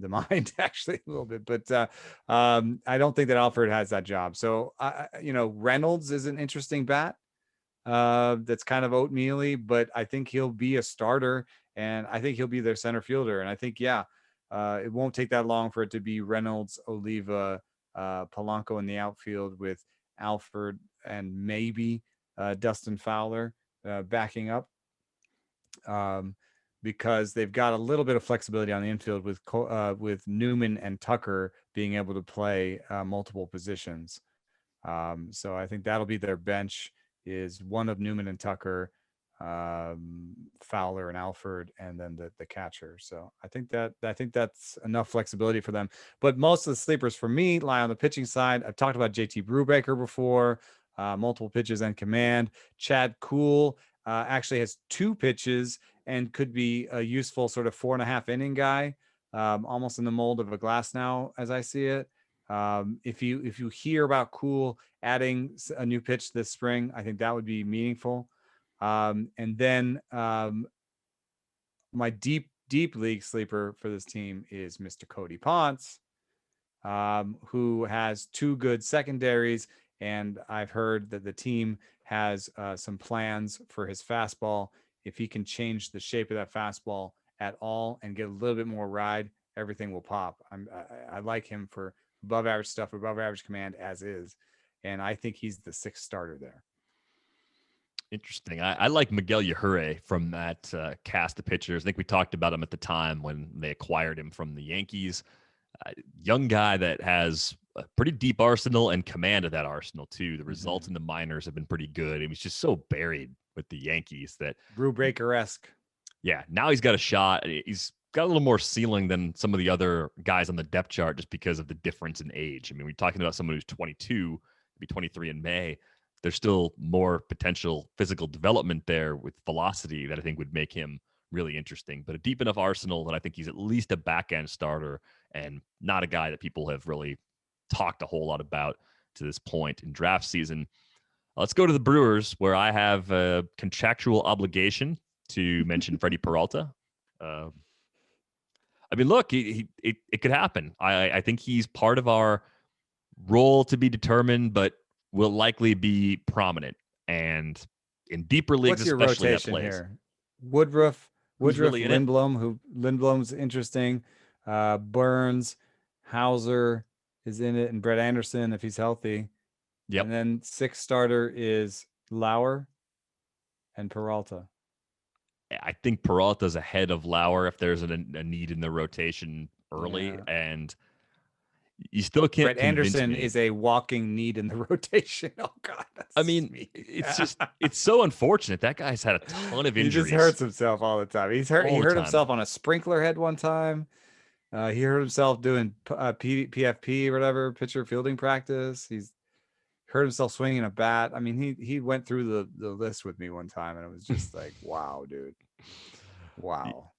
mind actually a little bit, but I don't think that Alford has that job. So, Reynolds is an interesting bat. That's kind of oatmeal-y, but I think he'll be a starter, and I think he'll be their center fielder. And I think, it won't take that long for it to be Reynolds, Oliva, Polanco in the outfield with Alford and maybe Dustin Fowler backing up. because they've got a little bit of flexibility on the infield with Newman and Tucker being able to play multiple positions. So I think that'll be their bench, is one of Newman and Tucker, Fowler and Alford, and then the catcher. So I think that's enough flexibility for them. But most of the sleepers for me lie on the pitching side. I've talked about JT Brubaker before, multiple pitches and command. Chad Kuhl actually has 2 pitches and could be a useful sort of 4.5 inning guy, almost in the mold of a Glass now, as I see it. If you hear about Kuhl adding a new pitch this spring, I think that would be meaningful. And then my deep league sleeper for this team is Mr. Cody Ponce, who has 2 good secondaries, and I've heard that the team has some plans for his fastball. If he can change the shape of that fastball at all and get a little bit more ride, everything will pop. I like him for above average stuff, above average command as is, and I think he's the 6th starter there. Interesting. I like Miguel Yajure from that cast of pitchers. I think we talked about him at the time when they acquired him from the Yankees. Young guy that has a pretty deep arsenal and command of that arsenal too. The results in the minors have been pretty good. He was just so buried with the Yankees that Brubaker-esque. Yeah, now he's got a shot. He's got a little more ceiling than some of the other guys on the depth chart just because of the difference in age. I mean, we're talking about someone who's 22, be 23 in May. There's still more potential physical development there with velocity that I think would make him really interesting. But a deep enough arsenal that I think he's at least a back-end starter and not a guy that people have really talked a whole lot about to this point in draft season. Let's go to the Brewers, where I have a contractual obligation to mention Freddy Peralta. I mean, look, it could happen. I think he's part of our role to be determined, but will likely be prominent. And in deeper leagues, what's your especially rotation here? Woodruff, really Lin Bloom, Lin Bloom's interesting. Burns, Hauser is in it, and Brett Anderson if he's healthy. Yep. And then 6th starter is Lauer and Peralta. I think Peralta's ahead of Lauer if there's a need in the rotation early, and you still can't. Brett Anderson is a walking need in the rotation. Oh God, it's so unfortunate. That guy's had a ton of injuries. He just hurts himself all the time. He hurt himself on a sprinkler head one time. He hurt himself doing PFP or whatever, pitcher fielding practice. He's hurt himself swinging a bat. I mean, he went through the list with me one time, and it was just like, wow, dude. Wow.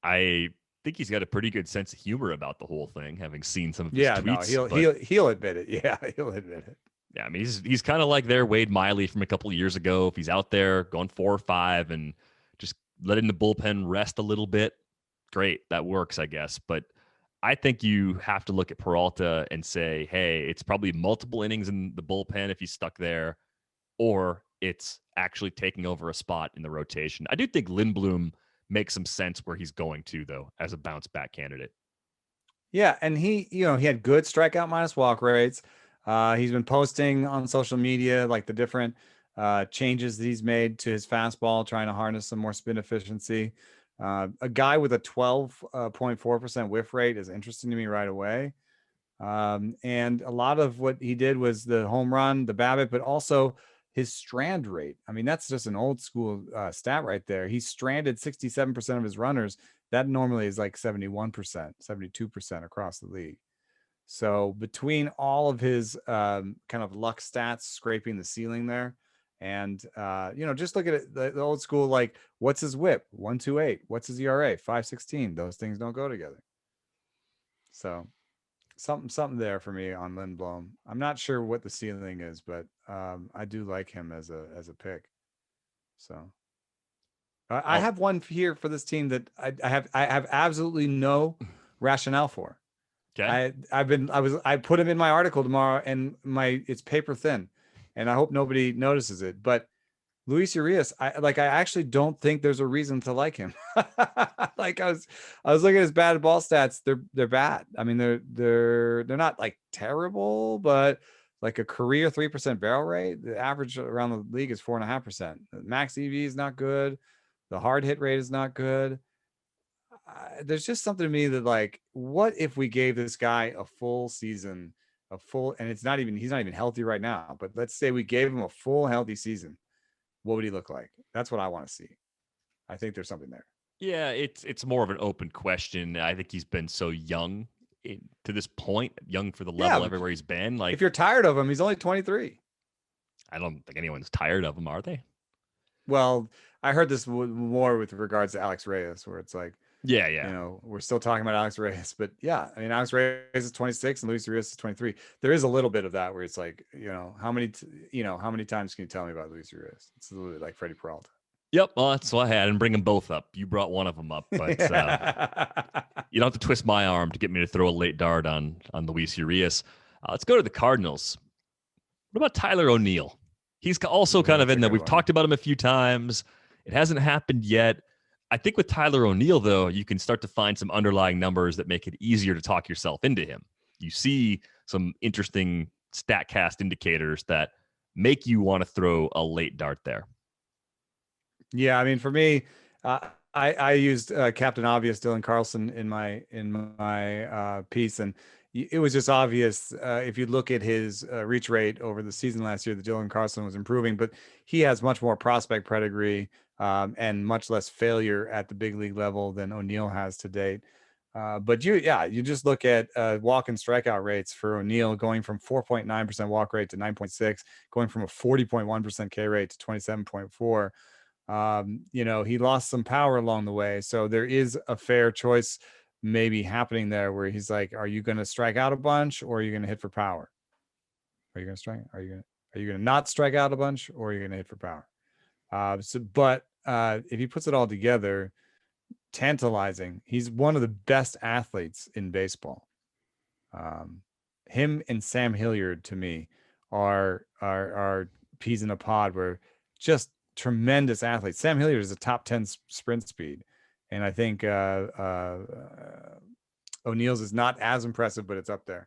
I think he's got a pretty good sense of humor about the whole thing, having seen some of his tweets. No, he'll admit it. Yeah, he'll admit it. Yeah, I mean, he's kind of like their Wade Miley from a couple of years ago. If he's out there going 4 or 5 and just letting the bullpen rest a little bit, great, that works, I guess. But I think you have to look at Peralta and say, hey, it's probably multiple innings in the bullpen if he's stuck there, or it's actually taking over a spot in the rotation. I do think Lin Bloom makes some sense where he's going to, though, as a bounce back candidate. Yeah, and he had good strikeout minus walk rates. He's been posting on social media like the different changes that he's made to his fastball, trying to harness some more spin efficiency. A guy with a 12.4% whiff rate is interesting to me right away. And a lot of what he did was the home run, the BABIP, but also his strand rate. I mean, that's just an old school stat right there. He stranded 67% of his runners. That normally is like 71%, 72% across the league. So between all of his kind of luck stats scraping the ceiling there, and just look at it, the old school, like, what's his whip? 1.28. What's his ERA? 5.16. Those things don't go together. So something there for me on Lin Bloom. I'm not sure what the ceiling is, but I do like him as a pick. So I have one here for this team that I have absolutely no rationale for. Okay. I put him in my article tomorrow, and it's paper thin, and I hope nobody notices it. But Luis Urias, I actually don't think there's a reason to like him. Like I was looking at his batted ball stats. They're bad. I mean, they're not like terrible, but like a career 3% barrel rate. The average around the league is 4.5%. Max EV is not good. The hard hit rate is not good. There's just something to me that like, what if we gave this guy a full season, and he's not even healthy right now, but let's say we gave him a full healthy season. What would he look like? That's what I want to see. I think there's something there. Yeah, it's more of an open question. I think he's been so young to this point, young for the level everywhere he's been. Like, if you're tired of him, he's only 23. I don't think anyone's tired of him, are they? Well, I heard this more with regards to Alex Reyes, where it's like, yeah, you know, we're still talking about Alex Reyes, but yeah, I mean, Alex Reyes is 26 and Luis Urias is 23. There is a little bit of that where it's like, you know, how many times can you tell me about Luis Urias? It's a little bit like Freddy Peralta. Yep, well, that's what I had, and bring them both up. You brought one of them up, but you don't have to twist my arm to get me to throw a late dart on Luis Urias. Let's go to the Cardinals. What about Tyler O'Neill? He's also kind of in that. We've talked about him a few times. It hasn't happened yet. I think with Tyler O'Neill, though, you can start to find some underlying numbers that make it easier to talk yourself into him. You see some interesting StatCast indicators that make you want to throw a late dart there. Yeah, I mean, for me, I used Captain Obvious Dylan Carlson in my piece, and it was just obvious if you look at his reach rate over the season last year that Dylan Carlson was improving, but he has much more prospect pedigree and much less failure at the big league level than O'Neill has to date. But you just look at walk and strikeout rates for O'Neill going from 4.9% walk rate to 9.6, going from a 40.1% K rate to 27.4. You know, he lost some power along the way. So there is a fair choice maybe happening there where he's like, are you going to strike out a bunch or are you going to hit for power? Are you going to strike? Are you going to not strike out a bunch or are you going to hit for power? But if he puts it all together, tantalizing. He's one of the best athletes in baseball. Him and Sam Hilliard to me are peas in a pod. Where just tremendous athletes. Sam Hilliard is a top 10 sprint speed, and I think O'Neill's is not as impressive, but it's up there.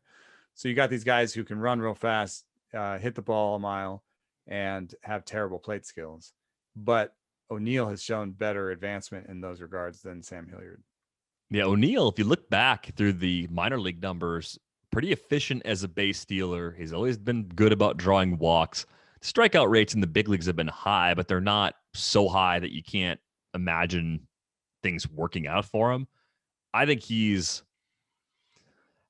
So you got these guys who can run real fast, hit the ball a mile, and have terrible plate skills. But O'Neill has shown better advancement in those regards than Sam Hilliard. Yeah, O'Neill, if you look back through the minor league numbers, pretty efficient as a base stealer. He's always been good about drawing walks. Strikeout rates in the big leagues have been high, but they're not so high that you can't imagine things working out for him. I think he's,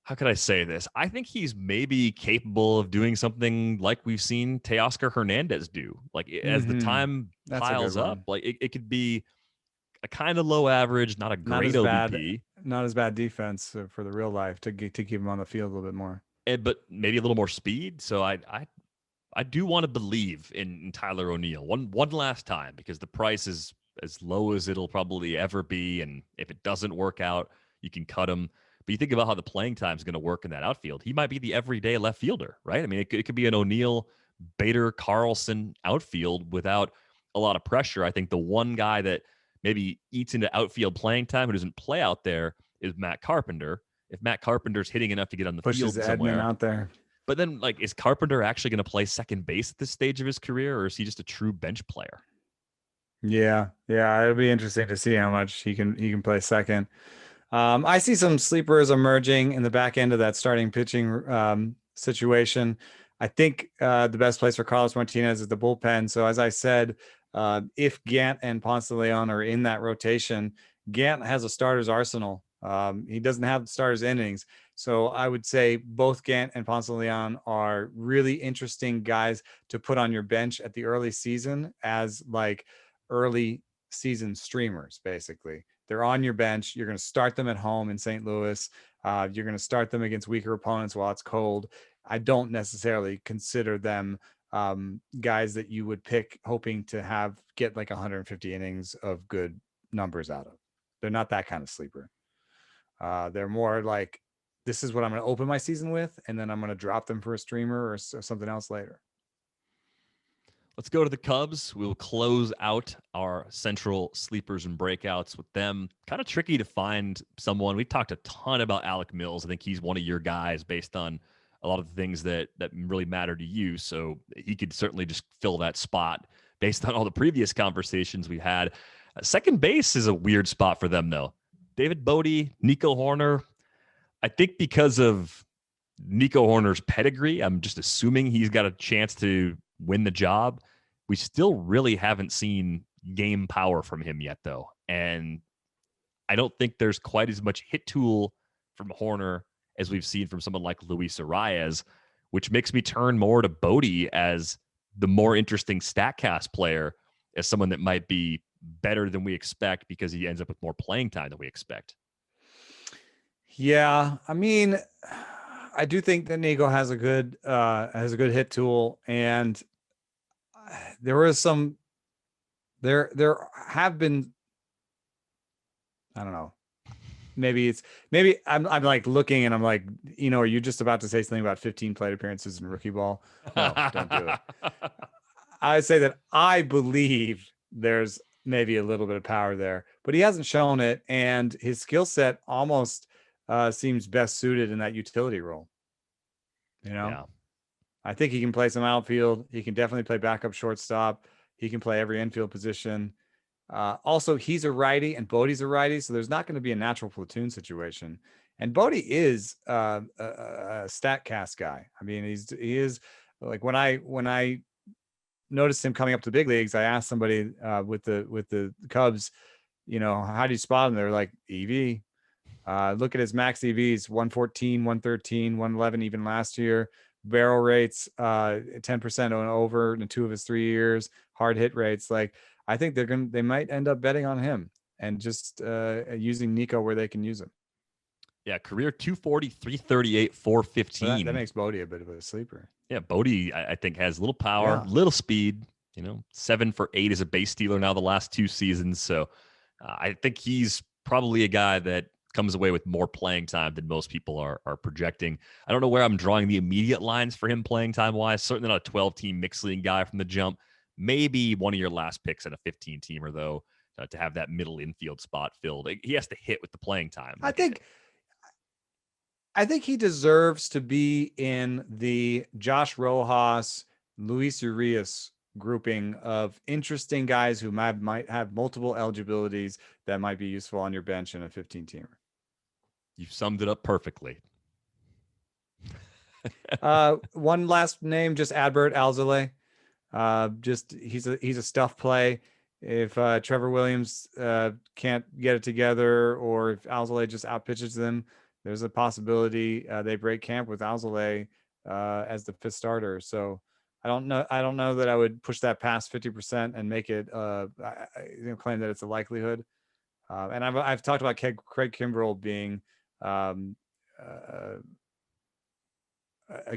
how could I say this? I think he's maybe capable of doing something like we've seen Teoscar Hernandez do. Like as the time piles up, like it could be a kind of low average, not a great OBP. Not as bad defense for the real life to keep him on the field a little bit more. But maybe a little more speed. So I do want to believe in Tyler O'Neill one last time, because the price is as low as it'll probably ever be. And if it doesn't work out, you can cut him. But you think about how the playing time is going to work in that outfield. He might be the everyday left fielder, right? I mean, it could be an O'Neill, Bader, Carlson outfield without a lot of pressure. I think the one guy that maybe eats into outfield playing time who doesn't play out there is Matt Carpenter. If Matt Carpenter's hitting enough to get on the field somewhere. Edman out there. But then, like, is Carpenter actually going to play second base at this stage of his career, or is he just a true bench player? Yeah, it'll be interesting to see how much he can play second. I see some sleepers emerging in the back end of that starting pitching situation. I think the best place for Carlos Martinez is the bullpen. So as I said, if Gant and Ponce de Leon are in that rotation, Gant has a starter's arsenal. He doesn't have starters innings. So I would say both Gant and Ponce de Leon are really interesting guys to put on your bench at the early season as like early season streamers. Basically, they're on your bench. You're going to start them at home in St. Louis. You're going to start them against weaker opponents while it's cold. I don't necessarily consider them guys that you would pick hoping to get like 150 innings of good numbers out of. They're not that kind of sleeper. They're more like, this is what I'm going to open my season with, and then I'm going to drop them for a streamer or something else later. Let's go to the Cubs. We'll close out our central sleepers and breakouts with them. Kind of tricky to find someone. We've talked a ton about Alec Mills. I think he's one of your guys based on a lot of the things that really matter to you. So he could certainly just fill that spot based on all the previous conversations we had. Second base is a weird spot for them, though. David Bodie, Nico Horner. I think because of Nico Horner's pedigree, I'm just assuming he's got a chance to win the job. We still really haven't seen game power from him yet, though. And I don't think there's quite as much hit tool from Horner as we've seen from someone like Luis Arraez, which makes me turn more to Bodie as the more interesting StatCast player, as someone that might be better than we expect because he ends up with more playing time than we expect. Yeah, I mean, I do think that Nico has a good hit tool, and there have been, I don't know. Maybe I'm like looking and I'm like, are you just about to say something about 15 plate appearances in rookie ball? No, don't do it. I say that I believe there's maybe a little bit of power there, but he hasn't shown it, and his skill set almost seems best suited in that utility role. Yeah. I think he can play some outfield. He can definitely play backup shortstop. He can play every infield position. Also, he's a righty and Bodie's a righty, so there's not going to be a natural platoon situation. And Bodie is a StatCast guy. I mean, he is like when I noticed him coming up to the big leagues, I asked somebody with the Cubs, how do you spot him? They're like, EV. Look at his max EVs: 114, 113, 111, even last year. Barrel rates 10% and over in 2 of his 3 years. Hard hit rates, like. I think they might end up betting on him and just using Nico where they can use him. Yeah, career 240, 338, 415. So that makes Bodie a bit of a sleeper. Yeah, Bodie, I think, has little power, little speed, 7 for 8 as a base stealer now the last 2 seasons. So I think he's probably a guy that comes away with more playing time than most people are projecting. I don't know where I'm drawing the immediate lines for him playing time-wise. Certainly not a 12-team mixed league guy from the jump. Maybe one of your last picks in a 15-teamer, though, to have that middle infield spot filled. He has to hit with the playing time. I think he deserves to be in the Josh Rojas, Luis Urias grouping of interesting guys who might have multiple eligibilities that might be useful on your bench in a 15-teamer. You've summed it up perfectly. One last name, just Adbert Alzolay. He's a stuff play. If Trevor Williams can't get it together, or if Alzolay just outpitches them, there's a possibility they break camp with Alzolay as the 5th starter. So I don't know that I would push that past 50% and make it claim that it's a likelihood. And I've talked about Craig Kimbrell being a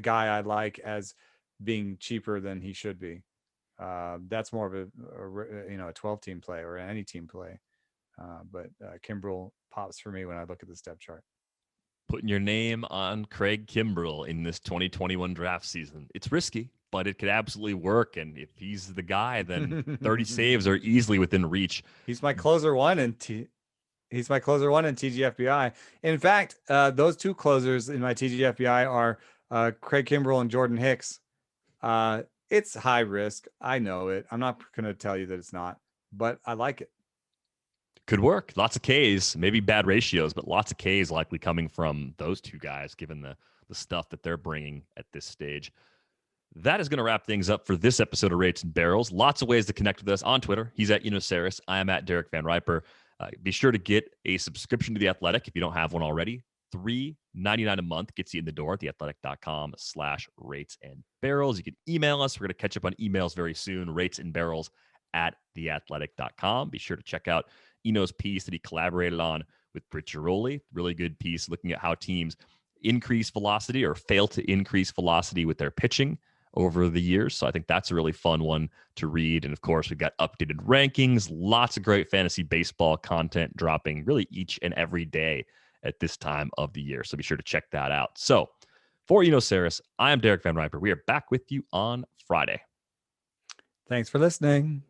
guy I like as being cheaper than he should be. That's more of a 12-team play or any team play. But Kimbrell pops for me when I look at the step chart. Putting your name on Craig Kimbrell in this 2021 draft season. It's risky, but it could absolutely work. And if he's the guy, then 30 saves are easily within reach. He's my closer one in TGFBI. In fact, those 2 closers in my TGFBI are Craig Kimbrell and Jordan Hicks. It's high risk. I know it. I'm not going to tell you that it's not, but I like it. Could work. Lots of Ks, maybe bad ratios, but lots of Ks likely coming from those 2 guys, given the stuff that they're bringing at this stage. That is going to wrap things up for this episode of Rates and Barrels. Lots of ways to connect with us on Twitter. He's at Eno Saris. I am at Derek Van Riper. Be sure to get a subscription to The Athletic if you don't have one already. $3.99 a month gets you in the door at theathletic.com/rates and barrels. You can email us. We're going to catch up on emails very soon. ratesandbarrels@theathletic.com. Be sure to check out Eno's piece that he collaborated on with Britt Giroli. Really good piece looking at how teams increase velocity or fail to increase velocity with their pitching over the years. So I think that's a really fun one to read. And of course, we've got updated rankings, lots of great fantasy baseball content dropping really each and every day at this time of the year. So be sure to check that out. So for Eno Saris, I am Derek Van Riper. We are back with you on Friday. Thanks for listening.